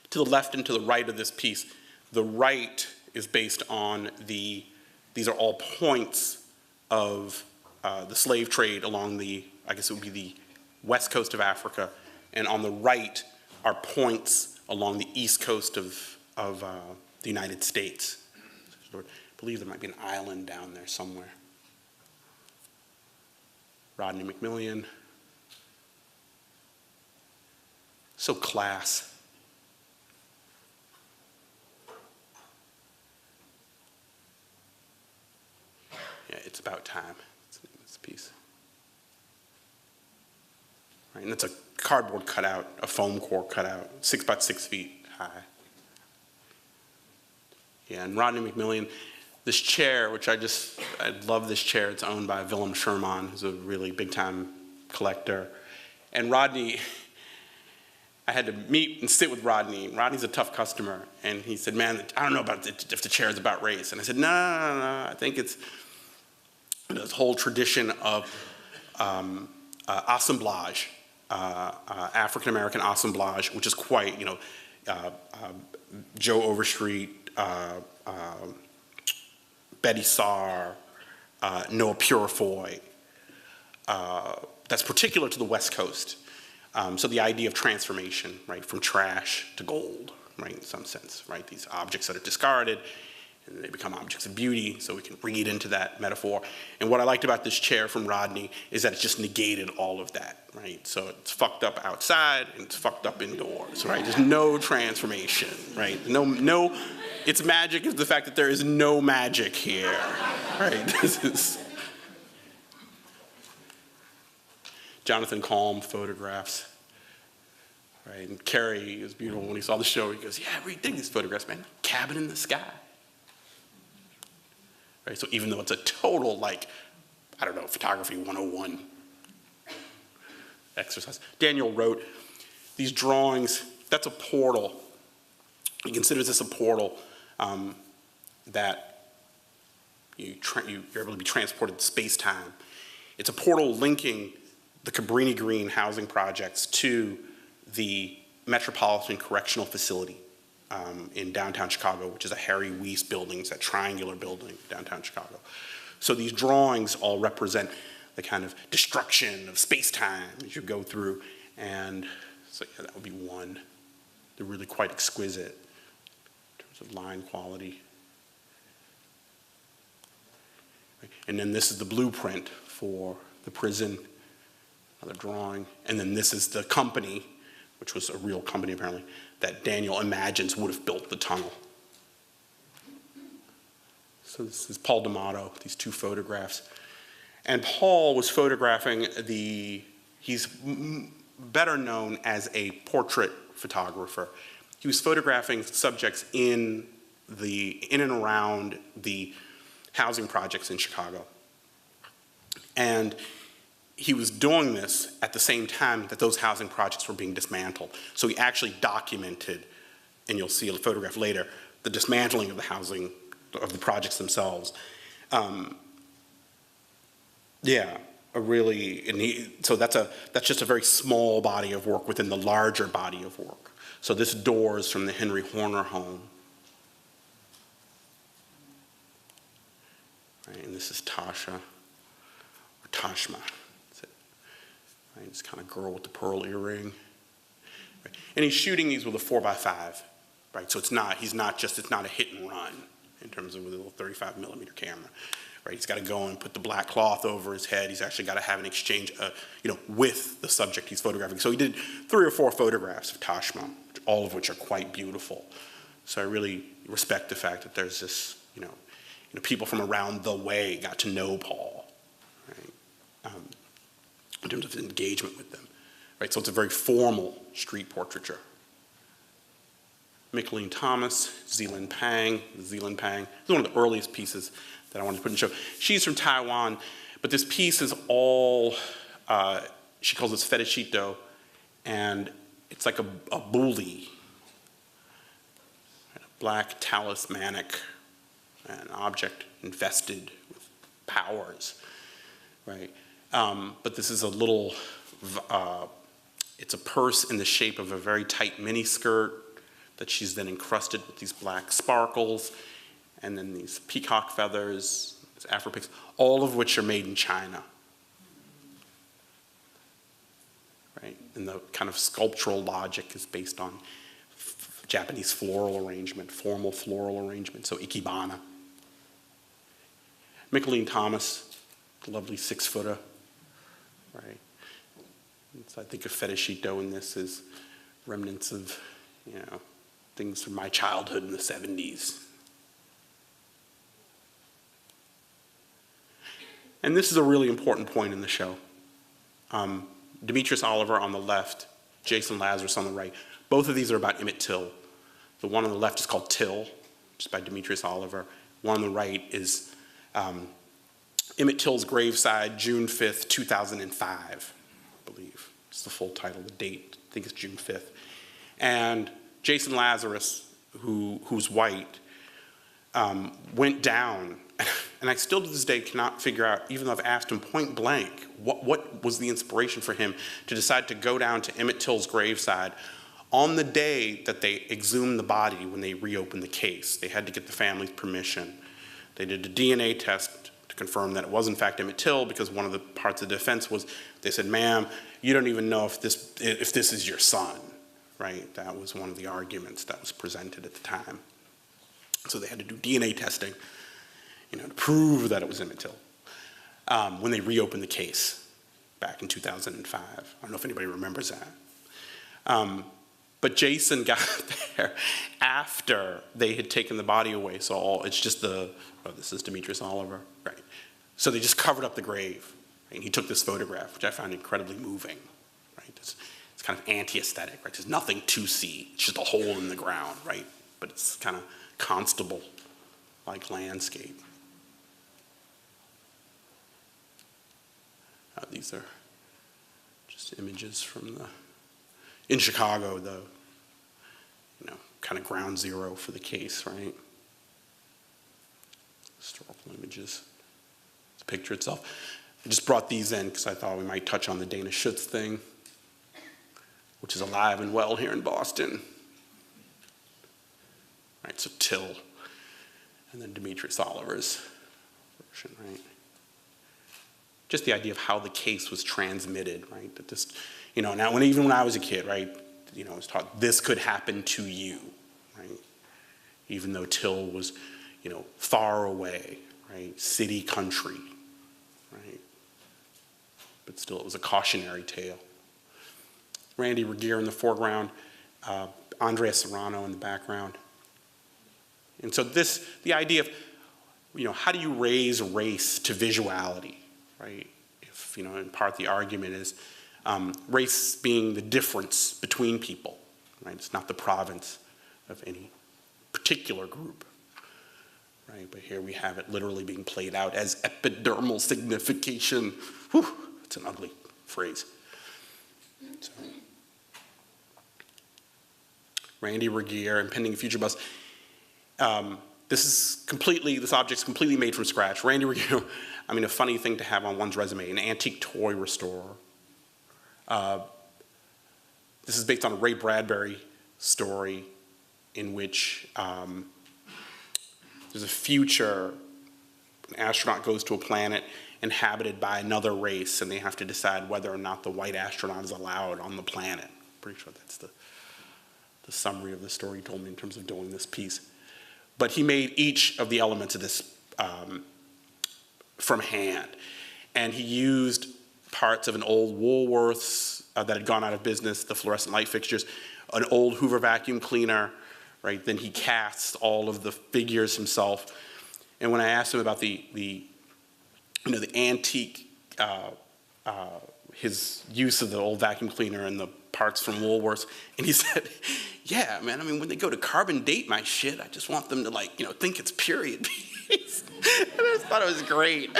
To the left and to the right of this piece, the right is based on these are all points of the slave trade along I guess it would be the west coast of Africa, and on the right are points along the east coast of the United States. I believe there might be an island down there somewhere. Rodney McMillian. So class. Yeah, it's about time. That's the name of this piece. Right, and it's a cardboard cutout, a foam core cutout, 6 by 6 feet high. Yeah, and Rodney McMillian, this chair, which I love this chair. It's owned by Willem Sherman, who's a really big-time collector. And Rodney, I had to meet and sit with Rodney. Rodney's a tough customer. And he said, man, I don't know about if the chair is about race. And I said, no. I think it's this whole tradition of assemblage, African-American assemblage, which is quite, Joe Overstreet, Betty Saar, Noah Purifoy. That's particular to the West Coast. So the idea of transformation, right, from trash to gold, right, in some sense, right? These objects that are discarded, and they become objects of beauty, so we can read into that metaphor. And what I liked about this chair from Rodney is that it just negated all of that, right? So it's fucked up outside, and it's fucked up indoors, right? There's no transformation, right? No. Its magic is the fact that there is no magic here, right? This is Jonathan Calm photographs, right? And Kerry was beautiful when he saw the show. He goes, yeah, I really dig these photographs, man. Cabin in the sky. Right, so even though it's a total, photography 101 exercise. Daniel wrote these drawings. That's a portal. He considers this a portal that you're able to be transported to space-time. It's a portal linking the Cabrini Green housing projects to the Metropolitan Correctional Facility in downtown Chicago, which is a Harry Weiss building. It's that triangular building downtown Chicago. So these drawings all represent the kind of destruction of space-time as you go through. And so yeah, that would be one. They're really quite exquisite in terms of line quality. And then this is the blueprint for the prison, another drawing. And then this is the company, which was a real company apparently, that Daniel imagines would have built the tunnel. So this is Paul D'Amato, these two photographs. And Paul was photographing he's better known as a portrait photographer. He was photographing subjects in and around the housing projects in Chicago. And he was doing this at the same time that those housing projects were being dismantled. So he actually documented, and you'll see a photograph later, the dismantling of the projects themselves. So that's just a very small body of work within the larger body of work. So this door is from the Henry Horner home. Right, and this is Tasha, or Tashma. Right, this kind of girl with the pearl earring. Right. And he's shooting these with a 4x5, right? So it's not a hit and run in terms of with a little 35 millimeter camera, right? He's got to go and put the black cloth over his head. He's actually got to have an exchange, with the subject he's photographing. So he did 3 or 4 photographs of Tashma, all of which are quite beautiful. So I really respect the fact that there's this, people from around the way got to know Paul, right? In terms of engagement with them, right? So it's a very formal street portraiture. Mickalene Thomas, Zealand Pang. Zealand Pang is one of the earliest pieces that I wanted to put in the show. She's from Taiwan, But this piece is all, she calls it fetishito, and it's like a bully, a black talismanic, an object invested with powers, right? But this is a little, it's a purse in the shape of a very tight miniskirt that she's then encrusted with these black sparkles, and then these peacock feathers, these Afro pics, all of which are made in China. Right? And the kind of sculptural logic is based on Japanese floral arrangement, formal floral arrangement, so ikebana. Mickalene Thomas, the lovely 6-footer, right? So I think of fetishito in this as remnants of, you know, things from my childhood in the 70s. And this is a really important point in the show. Demetrius Oliver on the left, Jason Lazarus on the right. Both of these are about Emmett Till. The one on the left is called Till, just by Demetrius Oliver. One on the right is Emmett Till's graveside, June 5th, 2005, I believe. It's the full title, the date, I think it's June 5th. And Jason Lazarus, who's white, went down, and I still to this day cannot figure out, even though I've asked him point blank, what was the inspiration for him to decide to go down to Emmett Till's graveside on the day that they exhumed the body when they reopened the case. They had to get the family's permission. They did a DNA test to confirm that it was in fact Emmett Till, because one of the parts of the defense was, they said, ma'am, you don't even know if this is your son, right? That was one of the arguments that was presented at the time. So they had to do DNA testing, you know, to prove that it was Emmett Till when they reopened the case back in 2005. I don't know if anybody remembers that. But Jason got there after they had taken the body away. So it's just this is Demetrius Oliver, right? So they just covered up the grave. Right? And he took this photograph, which I found incredibly moving, right? It's kind of anti-aesthetic, right? There's nothing to see. It's just a hole in the ground, right? But it's kind of constable-like landscape. These are just images from in Chicago, the, you know, kind of ground zero for the case, right? Historical images. The picture itself. I just brought these in because I thought we might touch on the Dana Schutz thing, which is alive and well here in Boston. Right, so Till, and then Demetrius Oliver's version, right? Just the idea of how the case was transmitted, right? That this, you know, now even when I was a kid, right, you know, I was taught this could happen to you, right? Even though Till was, you know, far away, right? City, country, right? But still, it was a cautionary tale. Randy Regier in the foreground, Andrea Serrano in the background. And so the idea of, you know, how do you raise race to visuality, right? If, you know, in part the argument is race being the difference between people, right? It's not the province of any particular group, right? But here we have it literally being played out as epidermal signification. Whew, it's an ugly phrase. So, Randy Regier, Impending Future Bus. This object's completely made from scratch. Randy Regier, I mean, a funny thing to have on one's resume, an antique toy restorer. This is based on a Ray Bradbury story in which there's a future, an astronaut goes to a planet inhabited by another race, and they have to decide whether or not the white astronaut is allowed on the planet. Pretty sure that's the summary of the story he told me in terms of doing this piece. But he made each of the elements of this from hand. And he used parts of an old Woolworths that had gone out of business, the fluorescent light fixtures, an old Hoover vacuum cleaner, right? Then he cast all of the figures himself. And when I asked him about the antique, his use of the old vacuum cleaner and the parts from Woolworths, and he said, yeah, man, I mean, when they go to carbon date my shit, I just want them to, like, you know, think it's period piece. And I just thought it was great.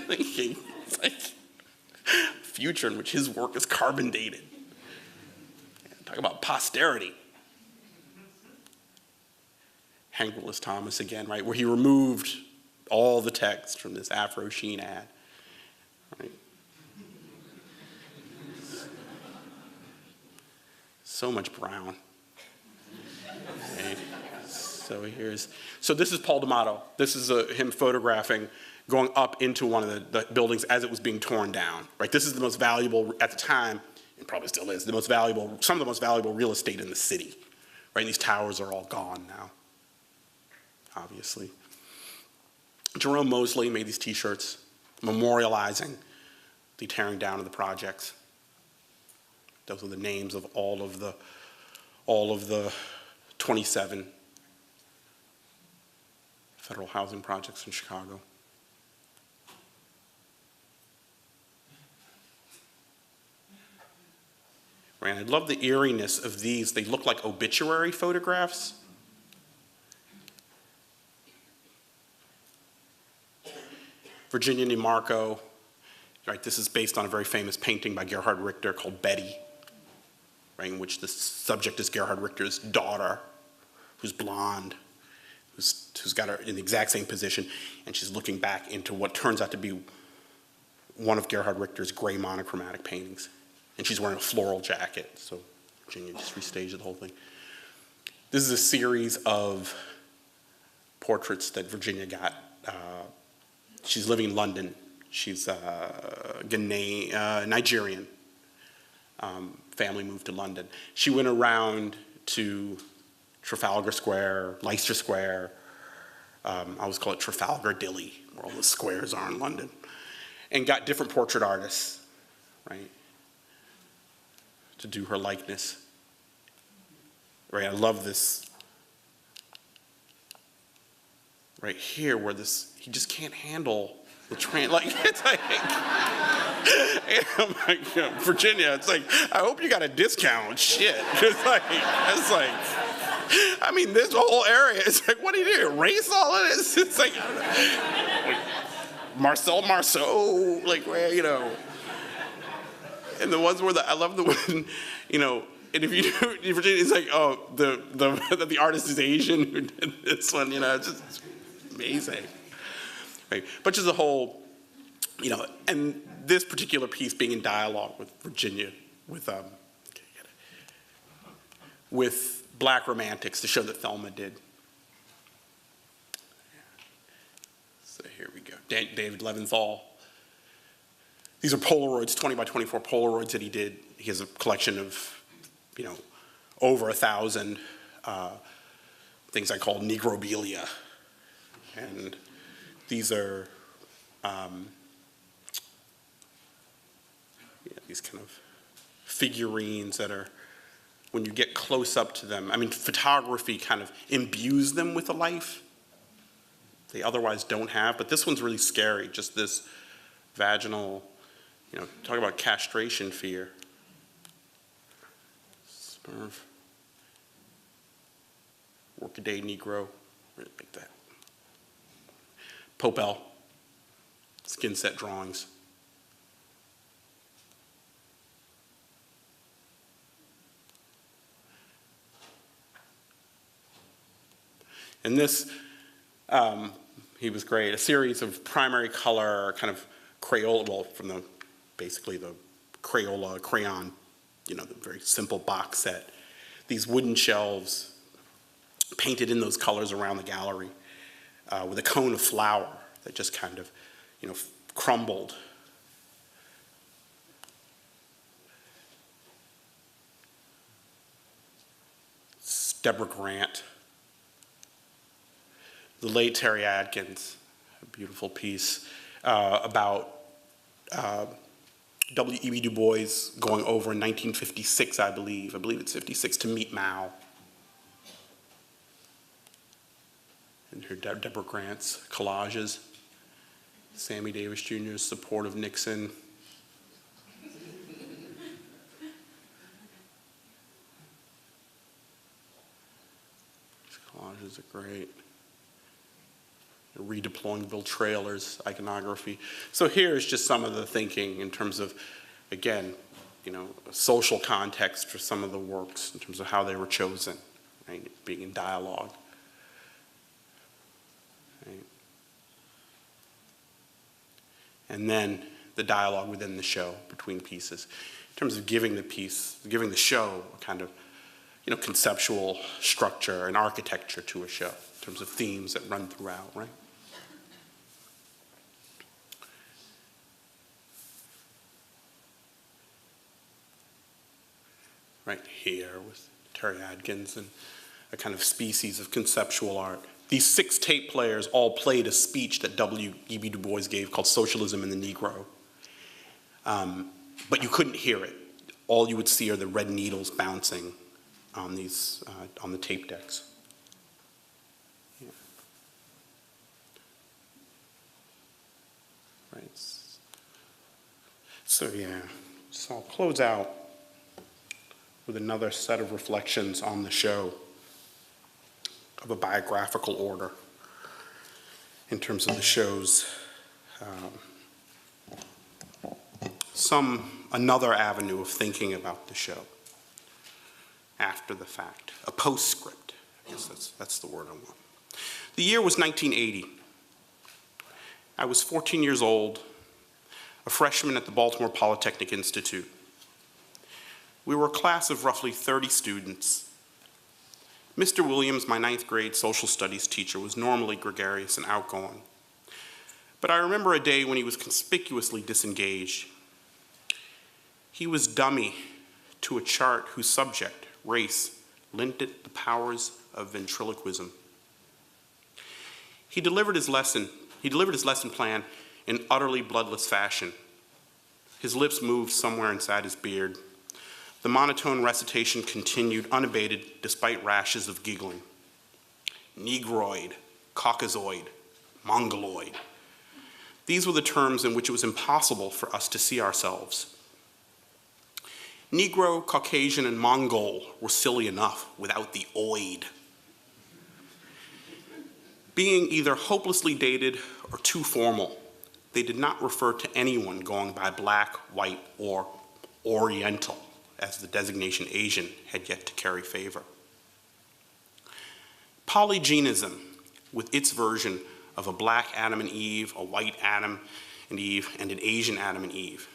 thinking, it's like a future in which his work is carbon dated. Talk about posterity. Hank Willis Thomas again, right, where he removed all the text from this Afro Sheen ad, right? So much brown. Okay. So this is Paul D'Amato. This is him photographing going up into one of the buildings as it was being torn down, right? This is the most valuable, at the time, it probably still is, some of the most valuable real estate in the city, right? And these towers are all gone now, obviously. Jerome Moseley made these t-shirts memorializing the tearing down of the projects. Those are the names of all of the 27 federal housing projects in Chicago. Right, and I love the eeriness of these. They look like obituary photographs. Virginia DeMarco, right, this is based on a very famous painting by Gerhard Richter called Betty, right, in which the subject is Gerhard Richter's daughter, who's blonde, who's got her in the exact same position, and she's looking back into what turns out to be one of Gerhard Richter's gray monochromatic paintings. And she's wearing a floral jacket, so Virginia just restaged the whole thing. This is a series of portraits that Virginia got. She's living in London. She's Nigerian. Family moved to London. She went around to Trafalgar Square, Leicester Square. I always call it Trafalgar Dilly, where all the squares are in London, and got different portrait artists, right, to do her likeness. Right, I love this right here where he just can't handle the train. Like, it's like, I'm like, Virginia, it's like, I hope you got a discount. Shit. It's like, I mean, this whole area, it's like, what do you do? Erase all of this? It's like Marcel Marceau, like, where, you know. And the ones where I love the one, you know, and if you do, it's like, oh, the artist is Asian who did this one, you know, it's just amazing. Right. But just the whole, you know, and this particular piece being in dialogue with Virginia, with Black romantics, the show that Thelma did. So here we go. David Leventhal. These are Polaroids, 20 by 24 Polaroids that he did. He has a collection of, you know, over 1,000 things I call negrobilia. And these are these kind of figurines that are, when you get close up to them, I mean, photography kind of imbues them with a life they otherwise don't have. But this one's really scary, just this vaginal, you know, talk about castration fear. Smurf. Workaday Negro, really like that. Popel, skin set drawings. And this, he was great, a series of primary color, kind of Crayola, well, from basically the Crayola crayon, you know, the very simple box set. These wooden shelves painted in those colors around the gallery with a cone of flour that just kind of, you know, crumbled. It's Deborah Grant. The late Terry Adkins, a beautiful piece about W.E.B. Du Bois going over in 1956, I believe it's 56, to meet Mao. And here Deborah Grant's collages, Sammy Davis Jr.'s support of Nixon. These collages are great. redeploying trailers, iconography. So here is just some of the thinking in terms of, again, social context for some of the works in terms of how they were chosen, right? Being in dialogue. Right? And then the dialogue within the show between pieces, in terms of giving the show a kind of, conceptual structure and architecture to a show, in terms of themes that run throughout, right? Right here with Terry Adkins and a kind of species of conceptual art. These 6 tape players all played a speech that W.E.B. Du Bois gave called Socialism and the Negro. But you couldn't hear it. All you would see are the red needles bouncing on the tape decks. Yeah. Right. So I'll close out with another set of reflections on the show of a biographical order in terms of the show's another avenue of thinking about the show after the fact, a postscript. I guess that's the word I want. The year was 1980. I was 14 years old, a freshman at the Baltimore Polytechnic Institute. We were a class of roughly 30 students. Mr. Williams, my 9th grade social studies teacher, was normally gregarious and outgoing. But I remember a day when he was conspicuously disengaged. He was dummy to a chart whose subject, race, lent it the powers of ventriloquism. He delivered his lesson plan in utterly bloodless fashion. His lips moved somewhere inside his beard. The monotone recitation continued unabated despite rashes of giggling. Negroid, Caucasoid, Mongoloid. These were the terms in which it was impossible for us to see ourselves. Negro, Caucasian, and Mongol were silly enough without the oid. Being either hopelessly dated or too formal, they did not refer to anyone going by black, white, or Oriental, as the designation Asian had yet to carry favor. Polygenism, with its version of a black Adam and Eve, a white Adam and Eve, and an Asian Adam and Eve,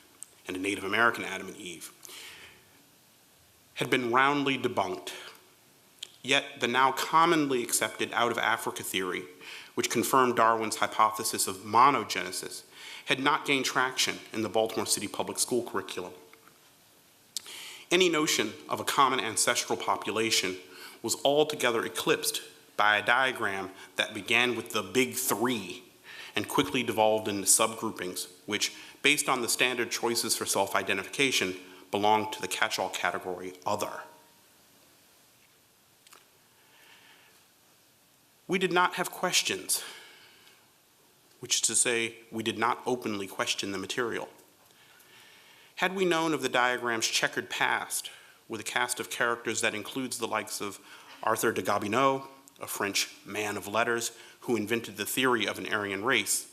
and a Native American Adam and Eve, had been roundly debunked. Yet the now commonly accepted out-of-Africa theory, which confirmed Darwin's hypothesis of monogenesis, had not gained traction in the Baltimore City public school curriculum. Any notion of a common ancestral population was altogether eclipsed by a diagram that began with the big 3 and quickly devolved into subgroupings, which, based on the standard choices for self-identification, belonged to the catch-all category other. We did not have questions, which is to say, we did not openly question the material. Had we known of the diagram's checkered past, with a cast of characters that includes the likes of Arthur de Gobineau, a French man of letters who invented the theory of an Aryan race,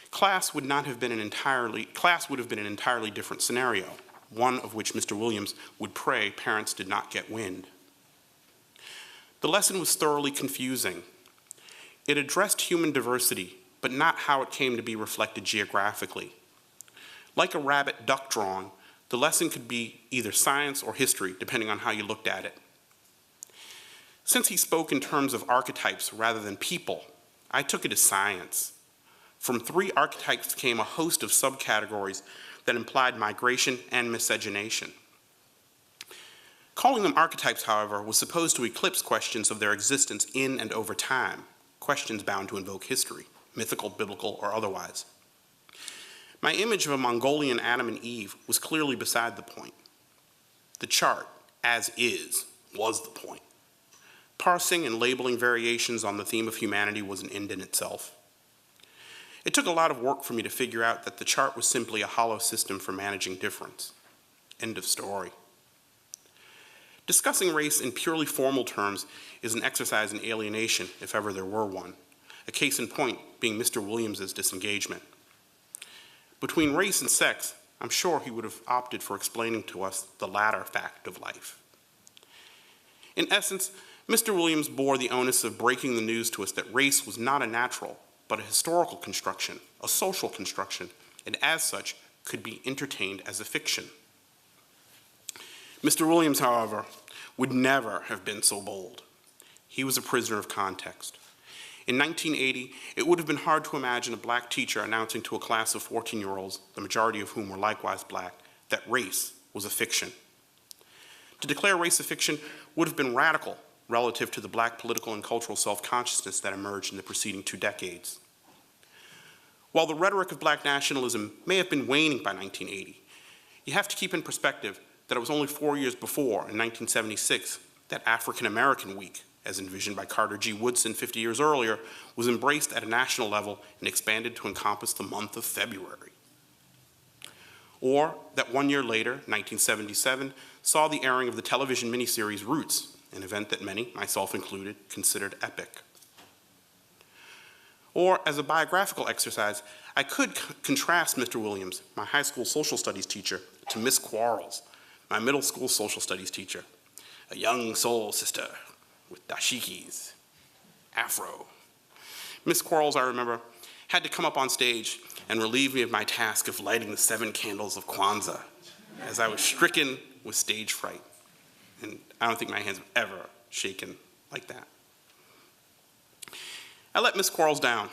class would have been an entirely different scenario, one of which Mr. Williams would pray parents did not get wind. The lesson was thoroughly confusing. It addressed human diversity, but not how it came to be reflected geographically. Like a rabbit-duck drawing, the lesson could be either science or history, depending on how you looked at it. Since he spoke in terms of archetypes rather than people, I took it as science. From 3 archetypes came a host of subcategories that implied migration and miscegenation. Calling them archetypes, however, was supposed to eclipse questions of their existence in and over time, questions bound to invoke history, mythical, biblical, or otherwise. My image of a Mongolian Adam and Eve was clearly beside the point. The chart, as is, was the point. Parsing and labeling variations on the theme of humanity was an end in itself. It took a lot of work for me to figure out that the chart was simply a hollow system for managing difference. End of story. Discussing race in purely formal terms is an exercise in alienation, if ever there were one, a case in point being Mr. Williams's disengagement. Between race and sex, I'm sure he would have opted for explaining to us the latter fact of life. In essence, Mr. Williams bore the onus of breaking the news to us that race was not a natural, but a historical construction, a social construction, and as such, could be entertained as a fiction. Mr. Williams, however, would never have been so bold. He was a prisoner of context. In 1980, it would have been hard to imagine a black teacher announcing to a class of 14-year-olds, the majority of whom were likewise black, that race was a fiction. To declare race a fiction would have been radical relative to the black political and cultural self-consciousness that emerged in the preceding 2 decades. While the rhetoric of black nationalism may have been waning by 1980, you have to keep in perspective that it was only 4 years before, in 1976, that African American Week, as envisioned by Carter G. Woodson 50 years earlier, was embraced at a national level and expanded to encompass the month of February. Or that 1 year later, 1977, saw the airing of the television miniseries Roots, an event that many, myself included, considered epic. Or as a biographical exercise, I could contrast Mr. Williams, my high school social studies teacher, to Miss Quarles, my middle school social studies teacher, a young soul sister with dashikis, afro. Miss Quarles, I remember, had to come up on stage and relieve me of my task of lighting the 7 candles of Kwanzaa, as I was stricken with stage fright. And I don't think my hands have ever shaken like that. I let Miss Quarles down.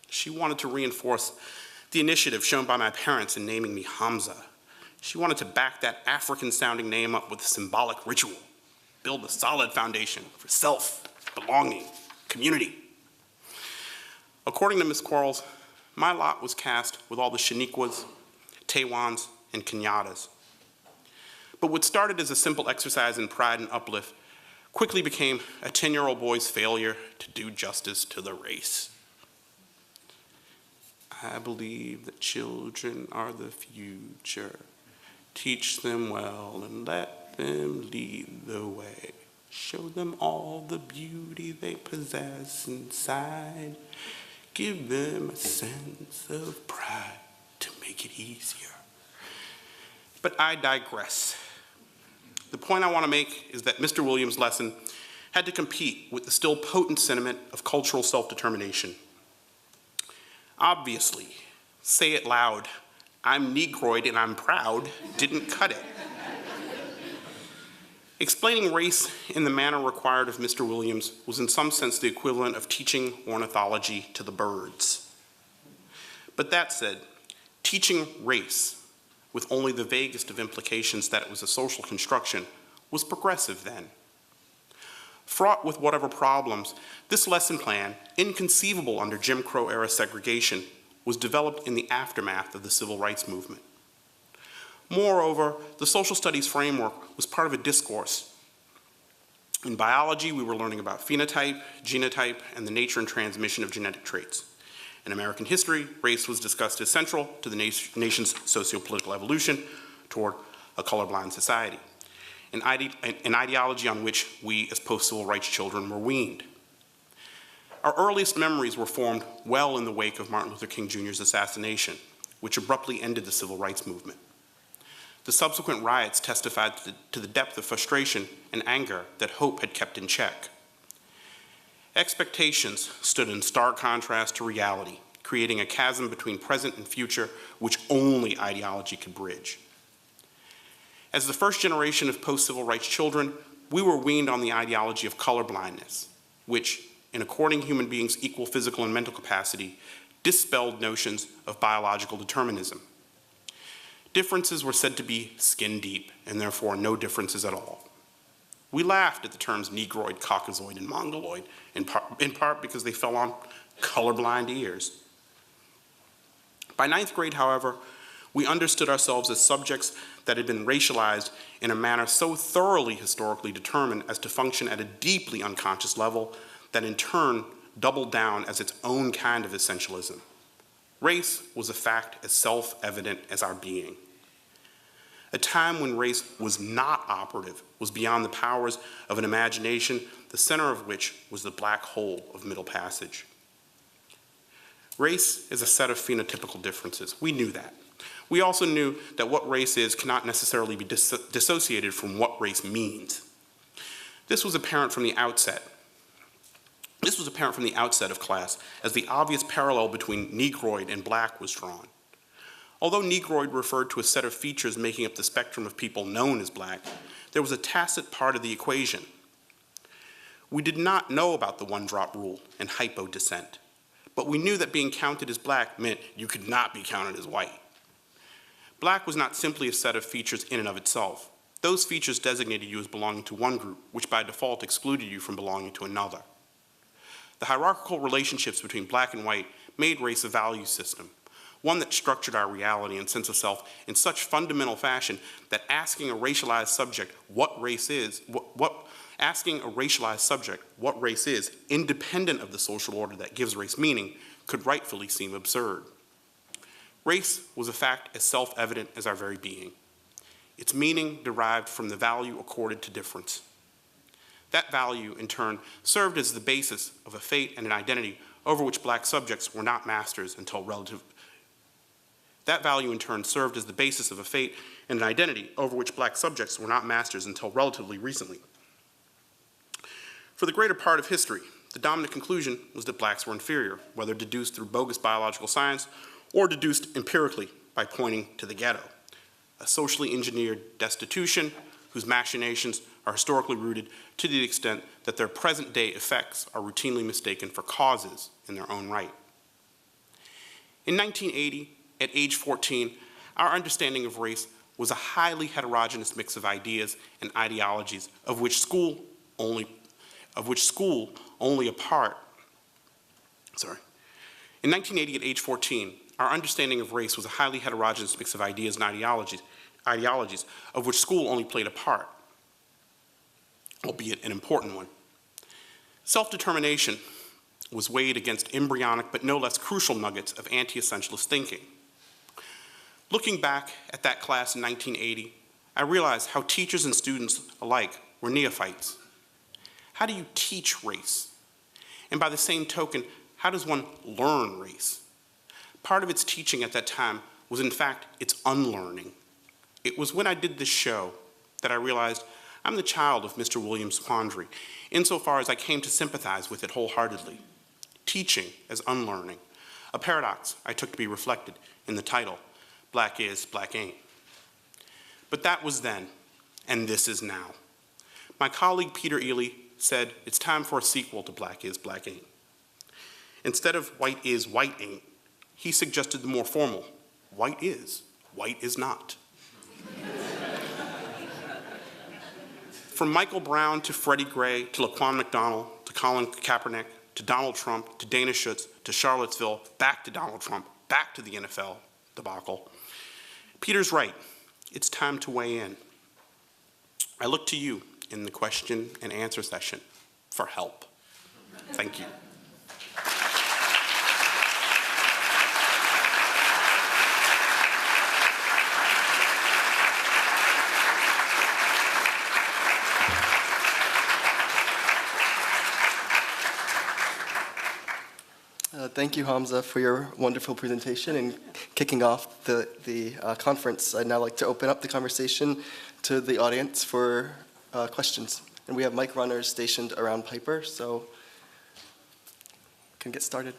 She wanted to reinforce the initiative shown by my parents in naming me Hamza. She wanted to back that African-sounding name up with a symbolic ritual, build a solid foundation for self, belonging, community. According to Miss Quarles, my lot was cast with all the Shaniquas, Taiwans, and Kenyatas. But what started as a simple exercise in pride and uplift quickly became a 10-year-old boy's failure to do justice to the race. I believe that children are the future. Teach them well and let them lead the way. Show them all the beauty they possess inside. Give them a sense of pride to make it easier. But I digress. The point I want to make is that Mr. Williams' lesson had to compete with the still potent sentiment of cultural self-determination. Obviously, say it loud, I'm Negroid and I'm proud, didn't cut it. Explaining race in the manner required of Mr. Williams was in some sense the equivalent of teaching ornithology to the birds. But that said, teaching race with only the vaguest of implications that it was a social construction was progressive then. Fraught with whatever problems, this lesson plan, inconceivable under Jim Crow-era segregation, was developed in the aftermath of the civil rights movement. Moreover, the social studies framework was part of a discourse. In biology, we were learning about phenotype, genotype, and the nature and transmission of genetic traits. In American history, race was discussed as central to the nation's socio-political evolution toward a colorblind society, an ideology on which we as post-civil rights children were weaned. Our earliest memories were formed well in the wake of Martin Luther King Jr.'s assassination, which abruptly ended the civil rights movement. The subsequent riots testified to the depth of frustration and anger that hope had kept in check. Expectations stood in stark contrast to reality, creating a chasm between present and future which only ideology could bridge. As the first generation of post-civil rights children, we were weaned on the ideology of colorblindness, which, in according human beings' equal physical and mental capacity, dispelled notions of biological determinism. Differences were said to be skin deep, and therefore no differences at all. We laughed at the terms Negroid, Caucasoid, and Mongoloid, in part because they fell on colorblind ears. By 9th grade, however, we understood ourselves as subjects that had been racialized in a manner so thoroughly historically determined as to function at a deeply unconscious level that in turn doubled down as its own kind of essentialism. Race was a fact as self-evident as our being. A time when race was not operative was beyond the powers of an imagination, the center of which was the black hole of Middle Passage. Race is a set of phenotypical differences. We knew that. We also knew that what race is cannot necessarily be dissociated from what race means. This was apparent from the outset. This was apparent from the outset of class as the obvious parallel between Negroid and Black was drawn. Although Negroid referred to a set of features making up the spectrum of people known as Black, there was a tacit part of the equation. We did not know about the one-drop rule and hypo-descent, but we knew that being counted as Black meant you could not be counted as white. Black was not simply a set of features in and of itself. Those features designated you as belonging to one group, which by default excluded you from belonging to another. The hierarchical relationships between Black and white made race a value system, one that structured our reality and sense of self in such fundamental fashion that asking a racialized subject what race is, independent of the social order that gives race meaning, could rightfully seem absurd. Race was a fact as self-evident as our very being. Its meaning derived from the value accorded to difference. That value, in turn, served as the basis of a fate and an identity over which Black subjects were not masters until relatively recently. For the greater part of history, the dominant conclusion was that Blacks were inferior, whether deduced through bogus biological science or deduced empirically by pointing to the ghetto, a socially engineered destitution whose machinations are historically rooted to the extent that their present-day effects are routinely mistaken for causes in their own right. In 1980, at age 14, our understanding of race was a highly heterogeneous mix of ideas and ideologies of which school only a part. In 1980, at age 14, our understanding of race was a highly heterogeneous mix of ideas and ideologies of which school only played a part, albeit an important one. Self-determination was weighed against embryonic but no less crucial nuggets of anti-essentialist thinking. Looking back at that class in 1980, I realized how teachers and students alike were neophytes. How do you teach race? And by the same token, how does one learn race? Part of its teaching at that time was in fact its unlearning. It was when I did this show that I realized I'm the child of Mr. Williams' quandary, insofar as I came to sympathize with it wholeheartedly. Teaching as unlearning, a paradox I took to be reflected in the title, Black Is, Black Ain't. But that was then, and this is now. My colleague Peter Ely said it's time for a sequel to Black Is, Black Ain't. Instead of white is, white ain't, he suggested the more formal, white is not. From Michael Brown to Freddie Gray to Laquan McDonald to Colin Kaepernick to Donald Trump to Dana Schutz to Charlottesville, back to Donald Trump, back to the NFL debacle. Peter's right. It's time to weigh in. I look to you in the question and answer session for help. Thank you. Thank you, Hamza, for your wonderful presentation and kicking off the conference. I'd now like to open up the conversation to the audience for questions. And we have mic runners stationed around Piper, so we can get started.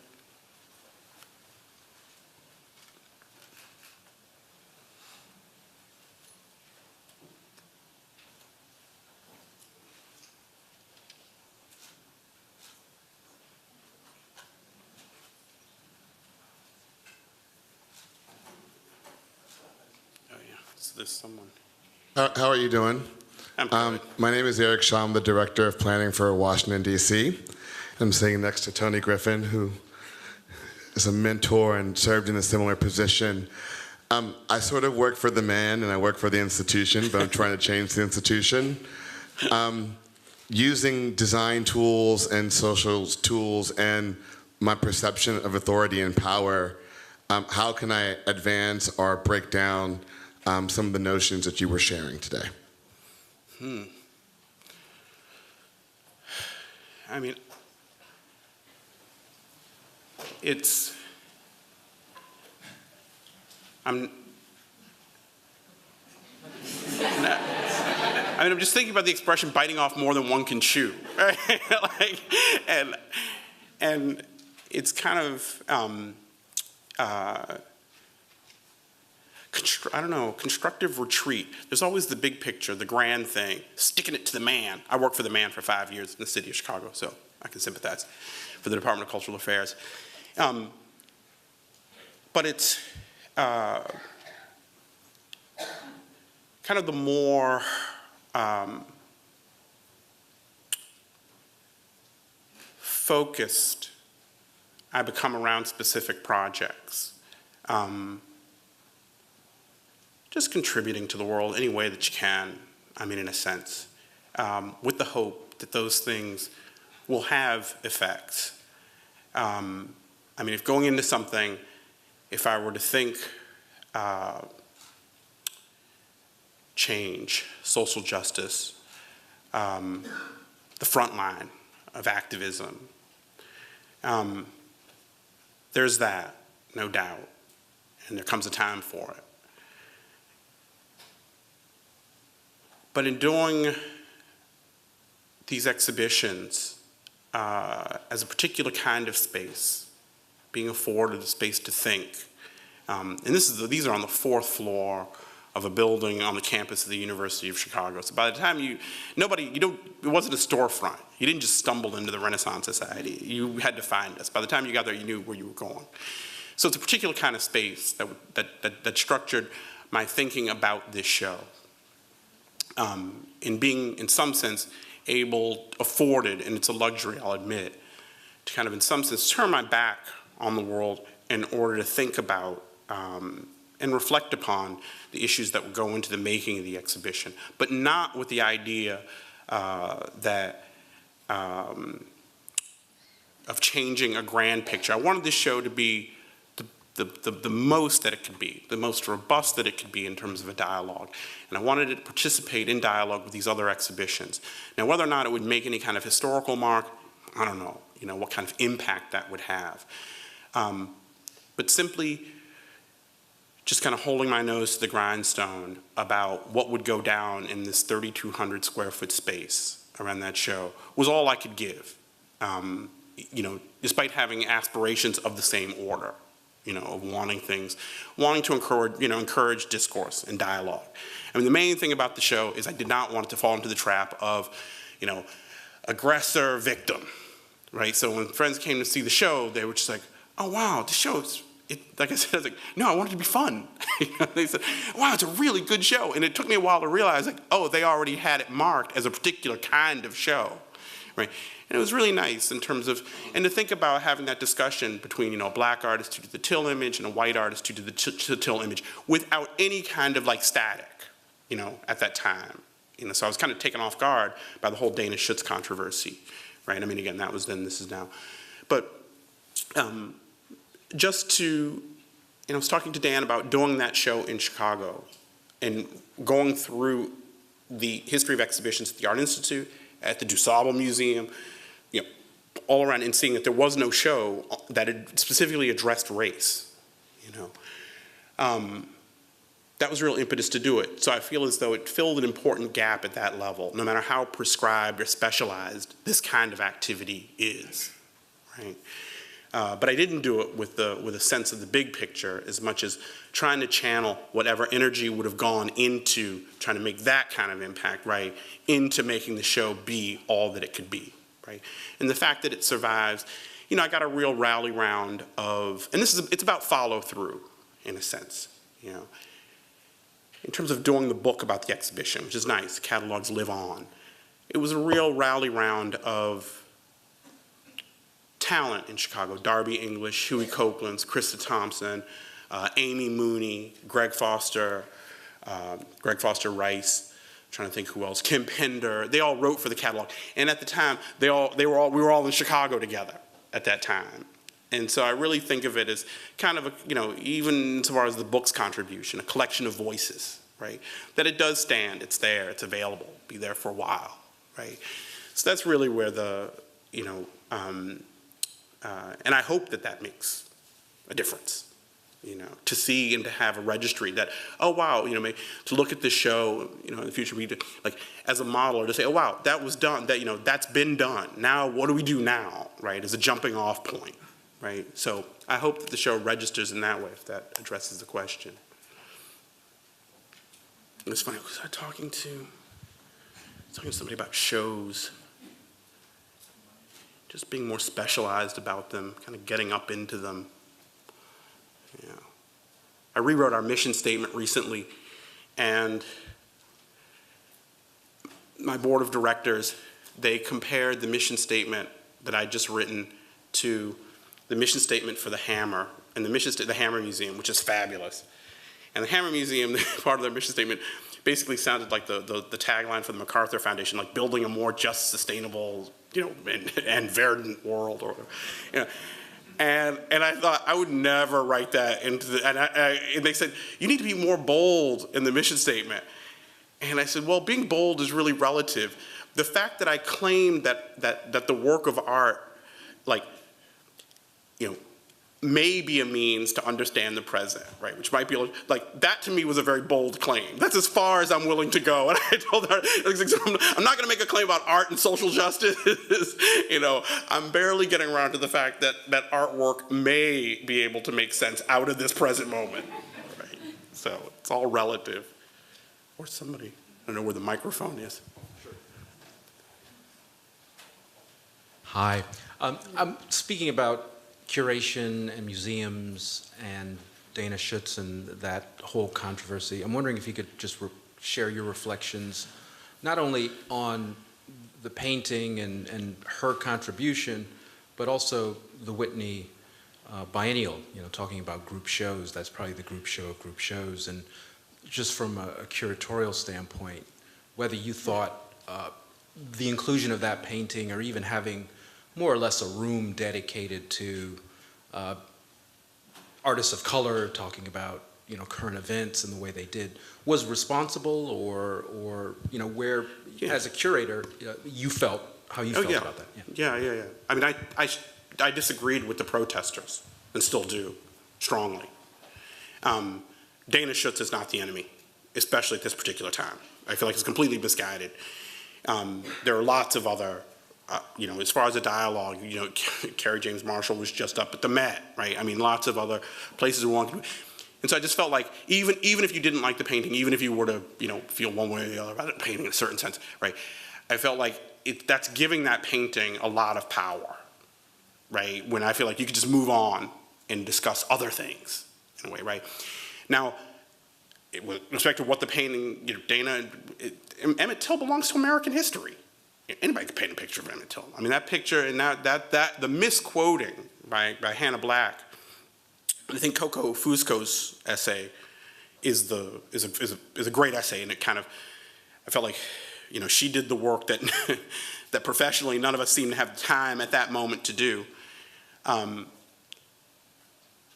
There's someone. How are you doing? I'm good. My name is Eric Shaw. I'm the Director of Planning for Washington, D.C. I'm sitting next to Tony Griffin, who is a mentor and served in a similar position. I sort of work for the man and I work for the institution, but I'm trying to change the institution. Using design tools and social tools and my perception of authority and power, how can I advance or break down some of the notions that you were sharing today? I mean, it's I'm just thinking about the expression biting off more than one can chew, right? Like, and it's kind of, constructive retreat. There's always the big picture, the grand thing, sticking it to the man. I worked for the man for 5 years in the city of Chicago, so I can sympathize for the Department of Cultural Affairs. But it's kind of the more focused I become around specific projects. Just contributing to the world any way that you can, I mean, in a sense, with the hope that those things will have effects. I mean, if going into something, if I were to think change, social justice, the front line of activism, there's that, no doubt, and there comes a time for it. But in doing these exhibitions as a particular kind of space, being afforded a space to think, and these are on the 4th floor of a building on the campus of the University of Chicago. So by the time it wasn't a storefront. You didn't just stumble into the Renaissance Society. You had to find us. By the time you got there, you knew where you were going. So it's a particular kind of space that structured my thinking about this show. In being, in some sense, afforded, and it's a luxury, I'll admit, to kind of, in some sense, turn my back on the world in order to think about and reflect upon the issues that would go into the making of the exhibition, but not with the idea of changing a grand picture. I wanted this show to be the most that it could be, the most robust that it could be in terms of a dialogue. And I wanted it to participate in dialogue with these other exhibitions. Now, whether or not it would make any kind of historical mark, I don't know, what kind of impact that would have. But simply just kind of holding my nose to the grindstone about what would go down in this 3,200 square foot space around that show was all I could give, despite having aspirations of the same order. Of wanting to encourage discourse and dialogue. I mean, the main thing about the show is I did not want it to fall into the trap of, aggressor, victim, right? So when friends came to see the show, they were just like, oh, wow, the show's, like I said, I was like, no, I want it to be fun. They said, wow, it's a really good show. And it took me a while to realize, like, oh, they already had it marked as a particular kind of show, right? And it was really nice in terms of, and to think about having that discussion between, a black artist who did the Till image and a white artist who did the Till image without any kind of like static, at that time. So I was kind of taken off guard by the whole Dana Schutz controversy, right? I mean, again, that was then, this is now. But just to, I was talking to Dan about doing that show in Chicago and going through the history of exhibitions at the Art Institute, at the DuSable Museum, all around, and seeing that there was no show that had specifically addressed race, that was real impetus to do it. So I feel as though it filled an important gap at that level, no matter how prescribed or specialized this kind of activity is, right? But I didn't do it with a sense of the big picture as much as trying to channel whatever energy would have gone into trying to make that kind of impact, right, into making the show be all that it could be, right? And the fact that it survives, I got a real rally round of, and it's about follow through in a sense, in terms of doing the book about the exhibition, which is nice, catalogs live on. It was a real rally round of talent in Chicago: Darby English, Huey Copelands, Krista Thompson, Amy Mooney, Greg Foster Rice, I'm trying to think who else, Kim Pender. They all wrote for the catalog. And at the time, we were all in Chicago together at that time. And so I really think of it as kind of even as far as the book's contribution, a collection of voices, right? That it does stand, it's there, it's available, be there for a while, right? So that's really where the, and I hope that makes a difference, to see and to have a registry that, oh wow, to look at this show, in the future, like as a model, or to say, oh wow, that was done, that's been done. Now, what do we do now, right? As a jumping off point, right? So I hope that the show registers in that way, if that addresses the question. It's funny, was I talking to somebody about shows, just being more specialized about them, kind of getting up into them. Yeah. I rewrote our mission statement recently, and my board of directors, they compared the mission statement that I'd just written to the mission statement for the Hammer, and the Hammer Museum, which is fabulous. And the Hammer Museum, part of their mission statement, basically sounded like the tagline for the MacArthur Foundation, like building a more just, sustainable, and verdant world, or, And I thought I would never write that into and they said, you need to be more bold in the mission statement. And I said, well, being bold is really relative. The fact that I claimed that the work of art, may be a means to understand the present, right? Which might be like, that to me was a very bold claim. That's as far as I'm willing to go. And I told her, I'm not gonna make a claim about art and social justice. I'm barely getting around to the fact that artwork may be able to make sense out of this present moment, right? So it's all relative. Or somebody, I don't know where the microphone is. Sure. Hi, I'm speaking about curation and museums and Dana Schutz and that whole controversy. I'm wondering if you could just share your reflections, not only on the painting and her contribution, but also the Whitney biennial, talking about group shows. That's probably the group show of group shows. And just from a curatorial standpoint, whether you thought the inclusion of that painting, or even having more or less a room dedicated to artists of color talking about current events and the way they did, was responsible, or where, as a curator, you felt how you felt about that. Yeah. I mean, I disagreed with the protesters, and still do, strongly. Dana Schutz is not the enemy, especially at this particular time. I feel like it's completely misguided. There are lots of other, as far as the dialogue, Kerry James Marshall was just up at the Met, right? I mean, lots of other places we want to. And so I just felt like, even if you didn't like the painting, even if you were to, feel one way or the other about the painting in a certain sense, right? I felt like that's giving that painting a lot of power, right? When I feel like you could just move on and discuss other things in a way, right? Now, with respect to what the painting, Dana, Emmett Till belongs to American history. Anybody could paint a picture of Emmett Till. I mean, that picture and the misquoting by Hannah Black, I think Coco Fusco's essay is a great essay, and it kind of, I felt like, she did the work that that professionally none of us seem to have time at that moment to do,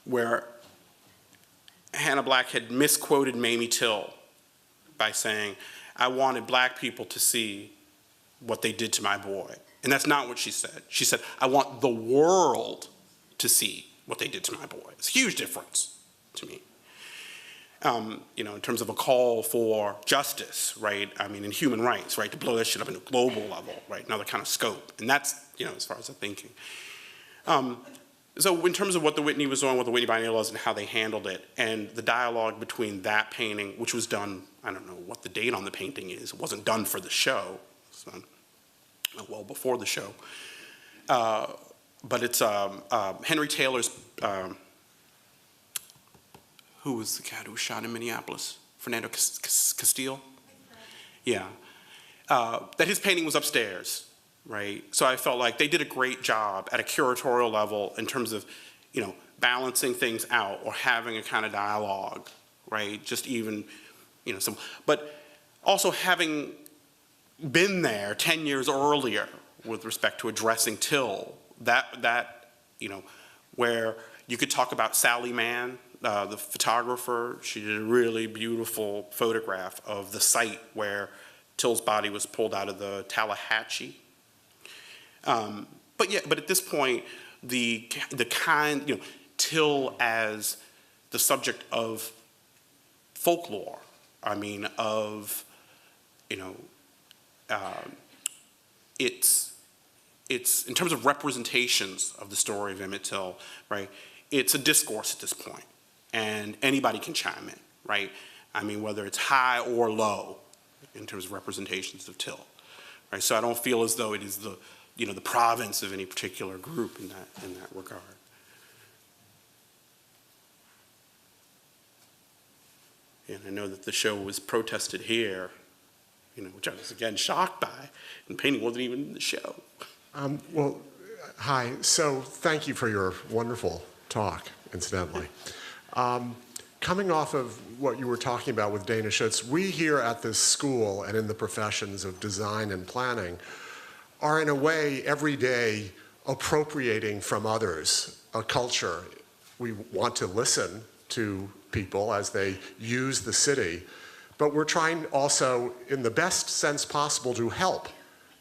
where Hannah Black had misquoted Mamie Till by saying, I wanted black people to see what they did to my boy. And that's not what she said. She said, I want the world to see what they did to my boy. It's a huge difference to me. In terms of a call for justice, right? I mean, in human rights, right? To blow that shit up in a global level, right? Another kind of scope. And that's, as far as the thinking. So in terms of what the Whitney was on, what the Whitney Biennial was, and how they handled it, and the dialogue between that painting, which was done, I don't know what the date on the painting is. It wasn't done for the show. It was done well before the show. But it's Henry Taylor's, who was the cat who was shot in Minneapolis? Fernando Castile? Yeah. That his painting was upstairs. Right, so I felt like they did a great job at a curatorial level in terms of, balancing things out or having a kind of dialogue, right? Just even, but also having been there 10 years earlier with respect to addressing Till, that where you could talk about Sally Mann, the photographer. She did a really beautiful photograph of the site where Till's body was pulled out of the Tallahatchie. But at this point, the kind, Till as the subject of folklore. I mean, of, you know, it's in terms of representations of the story of Emmett Till, right? It's a discourse at this point, and anybody can chime in, right? I mean, whether it's high or low in terms of representations of Till, right? So I don't feel as though it is the, you know, the province of any particular group in that regard. And I know that the show was protested here, you know, which I was again shocked by, and painting wasn't even in the show. Well, hi. So thank you for your wonderful talk, incidentally. Coming off of what you were talking about with Dana Schutz, we here at this school and in the professions of design and planning are in a way every day appropriating from others a culture. We want to listen to people as they use the city, but we're trying also in the best sense possible to help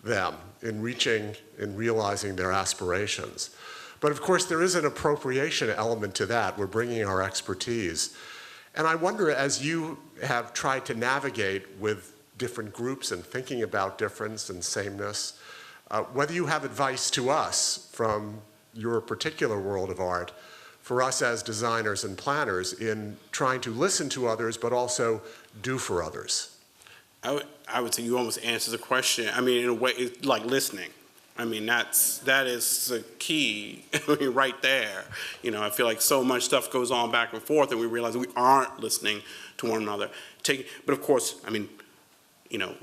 them in reaching and realizing their aspirations. But of course there is an appropriation element to that. We're bringing our expertise. And I wonder, as you have tried to navigate with different groups and thinking about difference and sameness, whether you have advice to us from your particular world of art, for us as designers and planners in trying to listen to others, but also do for others. I would say you almost answered the question. I mean, in a way, it's like listening. I mean, that is the key. I mean, right there. You know, I feel like so much stuff goes on back and forth, and we realize we aren't listening to one another. But of course, I mean, you know,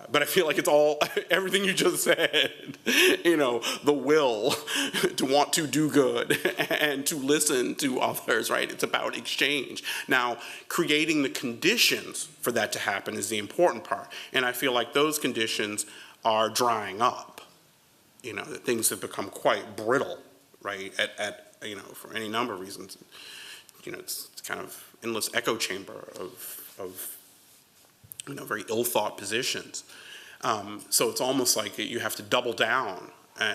but I feel like it's all, everything you just said, you know, the will to want to do good and to listen to others, right? It's about exchange. Now, creating the conditions for that to happen is the important part. And I feel like those conditions are drying up. You know, that things have become quite brittle, right? At you know, for any number of reasons. You know, it's kind of endless echo chamber of you know, very ill-thought positions. So it's almost like you have to double down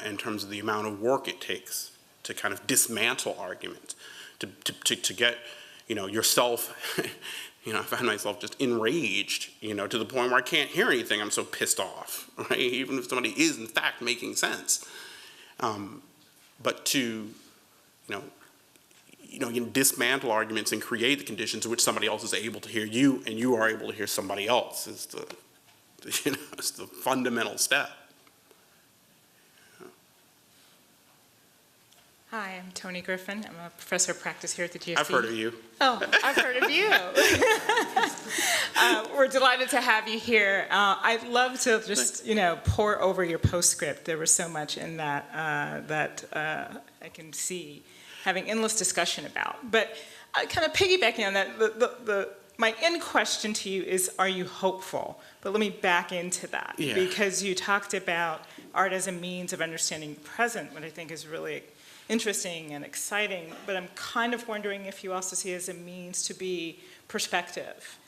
in terms of the amount of work it takes to kind of dismantle arguments, to get, you know, yourself, you know, I find myself just enraged, you know, to the point where I can't hear anything. I'm so pissed off, right? Even if somebody is, in fact, making sense. But to, you can dismantle arguments and create the conditions in which somebody else is able to hear you and you are able to hear somebody else is it's the fundamental step. Hi, I'm Toni Griffin. I'm a professor of practice here at the GSD. I've heard of you. Oh, I've heard of you. We're delighted to have you here. I'd love to just, pour over your postscript. There was so much in that that I can see having endless discussion about. But kind of piggybacking on that, my end question to you is, are you hopeful? But let me back into that. Yeah. Because you talked about art as a means of understanding the present, what I think is really interesting and exciting, but I'm kind of wondering if you also see it as a means to be perspective.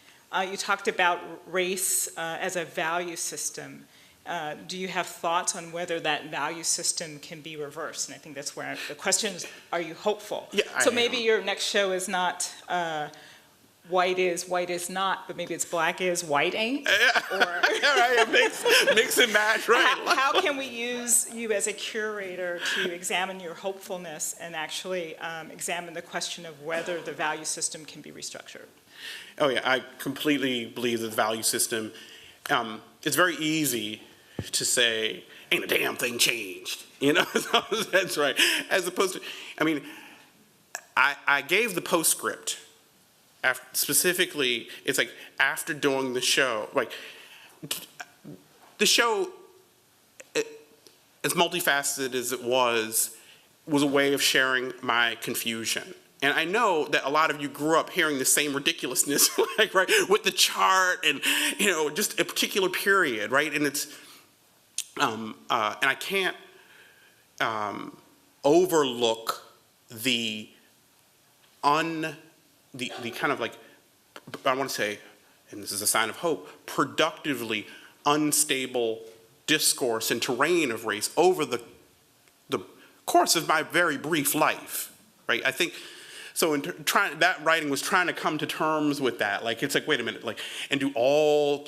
You talked about race as a value system. Do you have thoughts on whether that value system can be reversed? And I think that's where the question is, are you hopeful? Yeah, so maybe your next show is not white is not, but maybe it's black is, white ain't? Or right, mix and match, right? How can we use you as a curator to examine your hopefulness and actually examine the question of whether the value system can be restructured? Oh yeah, I completely believe that the value system, it's very easy to say, ain't a damn thing changed, That's right. As opposed to, I gave the postscript. Specifically, it's like after doing the show, the show, as multifaceted as it was a way of sharing my confusion. And I know that a lot of you grew up hearing the same ridiculousness, right, with the chart and, just a particular period, right? And it's, and I can't overlook the kind of I want to say, and this is a sign of hope, productively unstable discourse and terrain of race over the course of my very brief life, right? I think So that writing was trying to come to terms with that. Like, it's like, wait a minute, like, and do all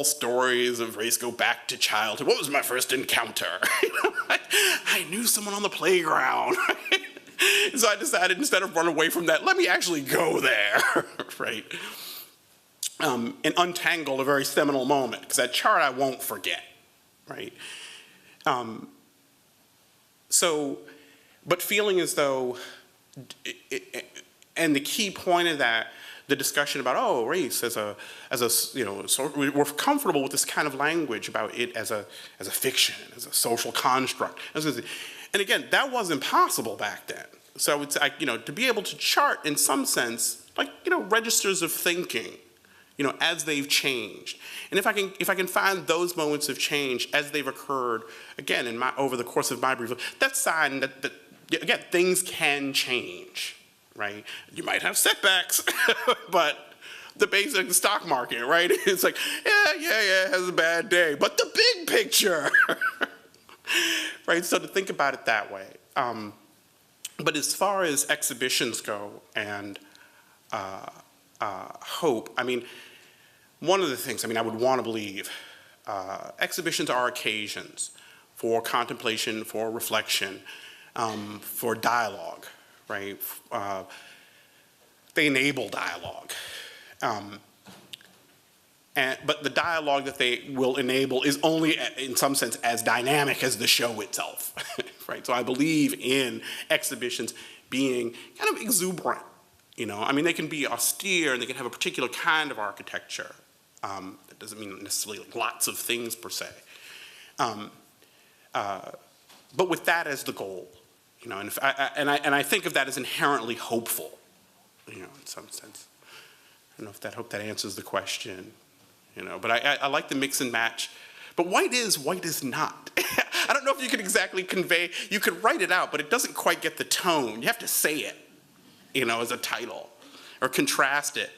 stories of race go back to childhood? What was my first encounter? I knew someone on the playground. So I decided, instead of run away from that, let me actually go there, right? And untangle a very seminal moment, because that chart I won't forget, right? But feeling as though, and the key point of that, the discussion about, oh, race as a so we're comfortable with this kind of language about it as a fiction, as a social construct. And again, that wasn't possible back then. So it's, to be able to chart in some sense, like, registers of thinking, as they've changed. And if I can find those moments of change as they've occurred, again, over the course of my brief, that's a sign that again, things can change, right? You might have setbacks, but the basic stock market, right? It's like, yeah, it has a bad day, but the big picture, right? So to think about it that way. But as far as exhibitions go and hope, one of the things, I would want to believe, exhibitions are occasions for contemplation, for reflection, for dialogue, right? They enable dialogue. But the dialogue that they will enable is only, in some sense, as dynamic as the show itself, right? So I believe in exhibitions being kind of exuberant, they can be austere and they can have a particular kind of architecture. That doesn't mean necessarily lots of things per se. But with that as the goal, and I think of that as inherently hopeful, in some sense. I don't know if that answers the question, but I like the mix and match. But white is not. I don't know if you could exactly convey, you could write it out, but it doesn't quite get the tone. You have to say it, as a title, or contrast it,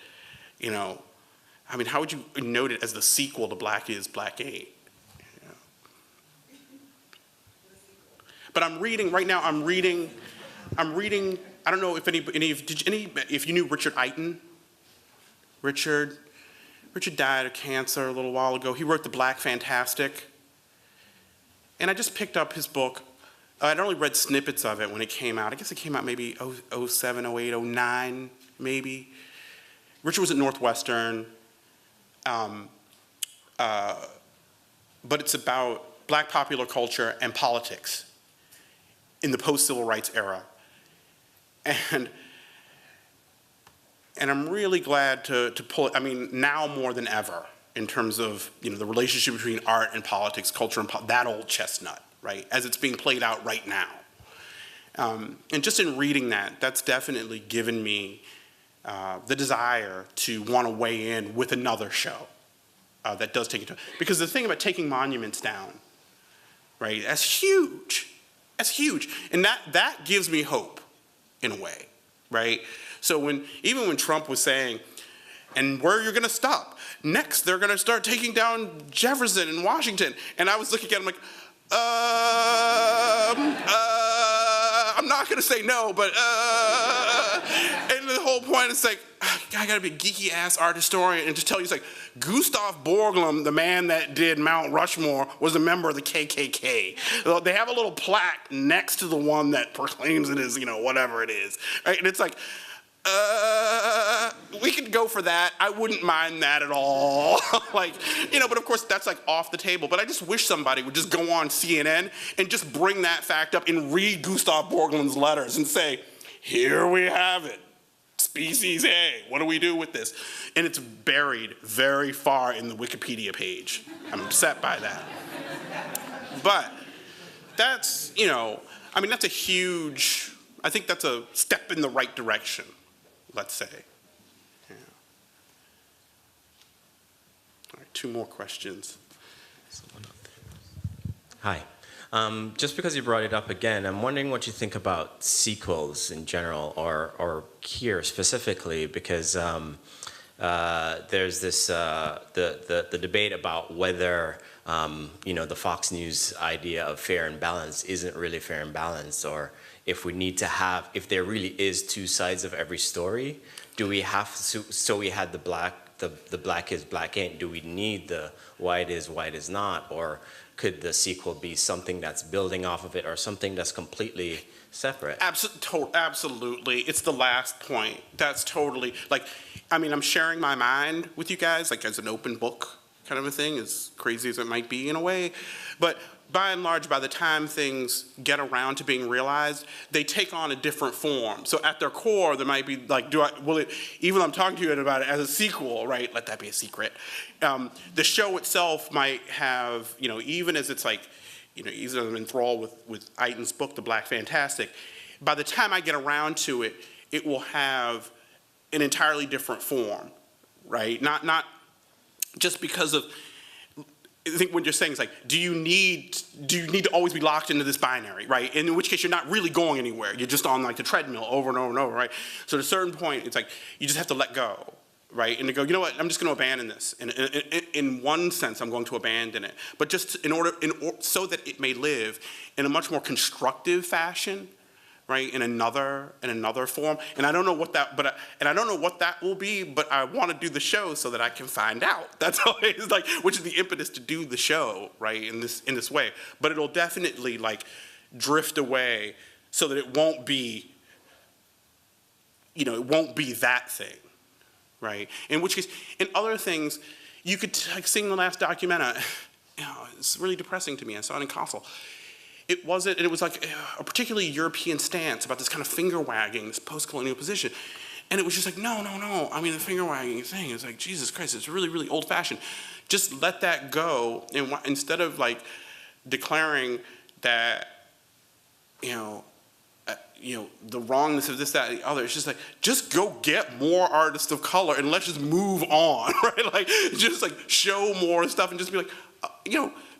how would you note it as the sequel to Black Is, Black Ain't? But I don't know if if you knew Richard Eiton? Richard died of cancer a little while ago. He wrote The Black Fantastic. And I just picked up his book. I'd only read snippets of it when it came out. I guess it came out maybe 07, 08, 09, maybe. Richard was at Northwestern. But it's about Black popular culture and politics in the post-civil rights era. And I'm really glad to pull it, now more than ever, in terms of, the relationship between art and politics, culture and that old chestnut, right, as it's being played out right now. And just in reading that's definitely given me the desire to want to weigh in with another show that does take it to, because the thing about taking monuments down, right, that's huge. That's huge. And that gives me hope, in a way, right? So even when Trump was saying, and where you're gonna stop? Next, they're gonna start taking down Jefferson and Washington. And I was looking at him like, I'm not gonna say no, but and the whole point is like, I gotta be a geeky ass art historian and just tell you, it's like, Gustav Borglum, the man that did Mount Rushmore, was a member of the KKK. They have a little plaque next to the one that proclaims it as, whatever it is, right? And it's like, we could go for that. I wouldn't mind that at all. But of course that's like off the table. But I just wish somebody would just go on CNN and just bring that fact up and read Gustav Borglum's letters and say, here we have it. Species A, what do we do with this? And it's buried very far in the Wikipedia page. I'm upset by that. But that's, that's a huge, I think that's a step in the right direction, let's say. Yeah. All right, 2 more questions. Hi. Just because you brought it up again, I'm wondering what you think about sequels in general, or here specifically, because there's this the debate about whether the Fox News idea of fair and balanced isn't really fair and balanced, or if we need to have, if there really is two sides of every story, do we have to, so we had the black is black ain't, do we need the white is not, or could the sequel be something that's building off of it or something that's completely separate? Absolutely. It's the last point. That's totally, like, I mean, I'm sharing my mind with you guys, like as an open book kind of a thing, as crazy as it might be in a way. But by and large, by the time things get around to being realized, they take on a different form. So at their core, there might be like, even though I'm talking to you about it as a sequel, right? Let that be a secret. The show itself might have, even as it's like, even as I'm enthralled with Eiton's book, The Black Fantastic, by the time I get around to it, it will have an entirely different form, right? Not just because of, I think what you're saying is like, do you need to always be locked into this binary, right? And in which case you're not really going anywhere. You're just on like the treadmill over and over and over, right? So at a certain point, it's like, you just have to let go, right? And to go, you know what, I'm just gonna abandon this. And in one sense, I'm going to abandon it. But just so that it may live in a much more constructive fashion, right? In another form. And I don't know what that will be, but I want to do the show so that I can find out. That's always like, which is the impetus to do the show, right? In this way. But it'll definitely like drift away so that it won't be, it won't be that thing, right? In which case, in other things, you could, like seeing the last documentary, it's really depressing to me. I saw it in Kassel. It was like a particularly European stance about this kind of finger wagging, this post-colonial position. And it was just like, no. I mean, the finger wagging thing is like, Jesus Christ, it's really, really old fashioned. Just let that go. And instead of like declaring that, the wrongness of this, that, and the other, it's just like, just go get more artists of color and let's just move on, right? Like, just like show more stuff and just be like,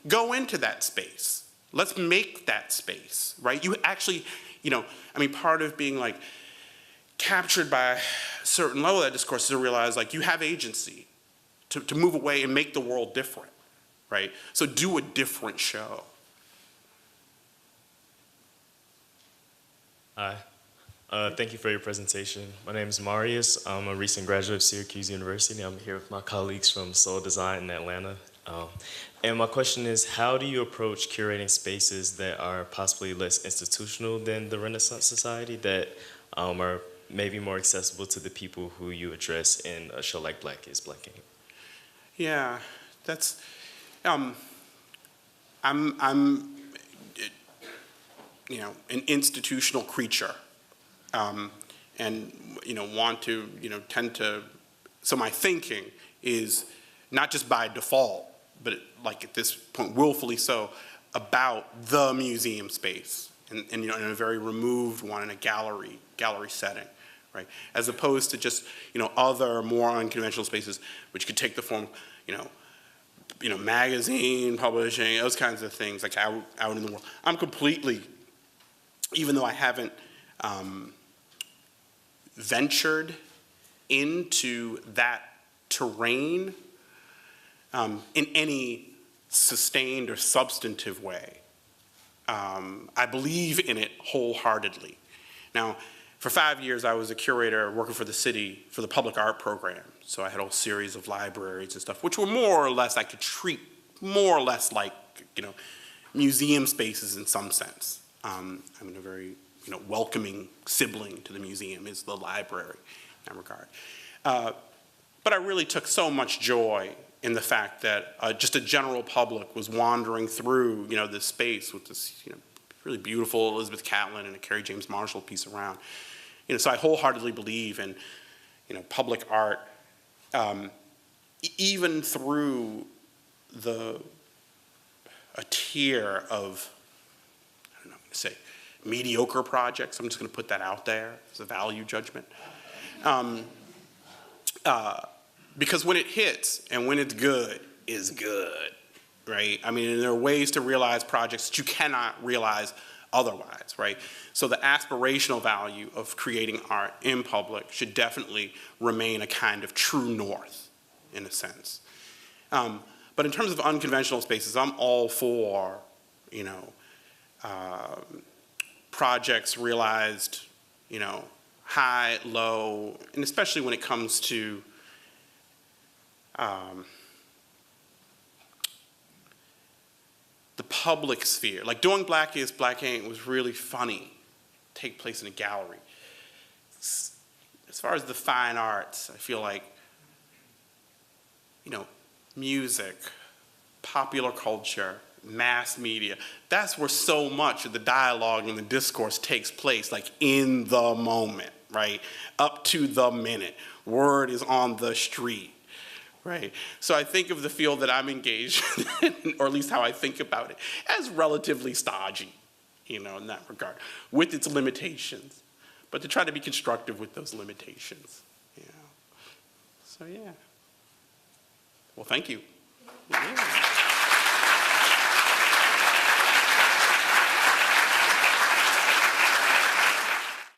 go into that space. Let's make that space, right? You actually, part of being like captured by a certain level of that discourse is to realize like you have agency to move away and make the world different, right? So do a different show. Hi, thank you for your presentation. My name is Marius. I'm a recent graduate of Syracuse University. I'm here with my colleagues from Soul Design in Atlanta. And my question is, how do you approach curating spaces that are possibly less institutional than the Renaissance Society, that are maybe more accessible to the people who you address in a show like Black is Black Ain't? Yeah, that's, I'm an institutional creature, and want to, tend to, so my thinking is not just by default, but like at this point, willfully so, about the museum space, and in a very removed one, in a gallery setting, right? As opposed to just, other more unconventional spaces, which could take the form, magazine publishing, those kinds of things, like out in the world. I'm completely, even though I haven't ventured into that terrain in any sustained or substantive way. I believe in it wholeheartedly. Now, for 5 years, I was a curator working for the city for the public art program. So I had a whole series of libraries and stuff, which were more or less, I could treat more or less like, museum spaces in some sense. I'm in a very, welcoming sibling to the museum is the library in that regard. But I really took so much joy in the fact that just a general public was wandering through, this space with this, really beautiful Elizabeth Catlin and a Carrie James Marshall piece around. So I wholeheartedly believe in, public art, even through a tier of, I don't know, say mediocre projects. I'm just going to put that out there as a value judgment. Because when it hits and when it's good, is good, right? I mean, there are ways to realize projects that you cannot realize otherwise, right? So the aspirational value of creating art in public should definitely remain a kind of true north, in a sense. But in terms of unconventional spaces, I'm all for, projects realized, you know, high, low, and especially when it comes to the public sphere. Like doing Black Is, Black Ain't was really funny, take place in a gallery. As far as the fine arts, I feel like, you know, music, popular culture, mass media, that's where so much of the dialogue and the discourse takes place, like in the moment, right? Up to the minute. Word is on the street, right? So I think of the field that I'm engaged in, or at least how I think about it, as relatively stodgy, you know, in that regard, with its limitations, but to try to be constructive with those limitations, you know. So yeah. Well, thank you. Yeah.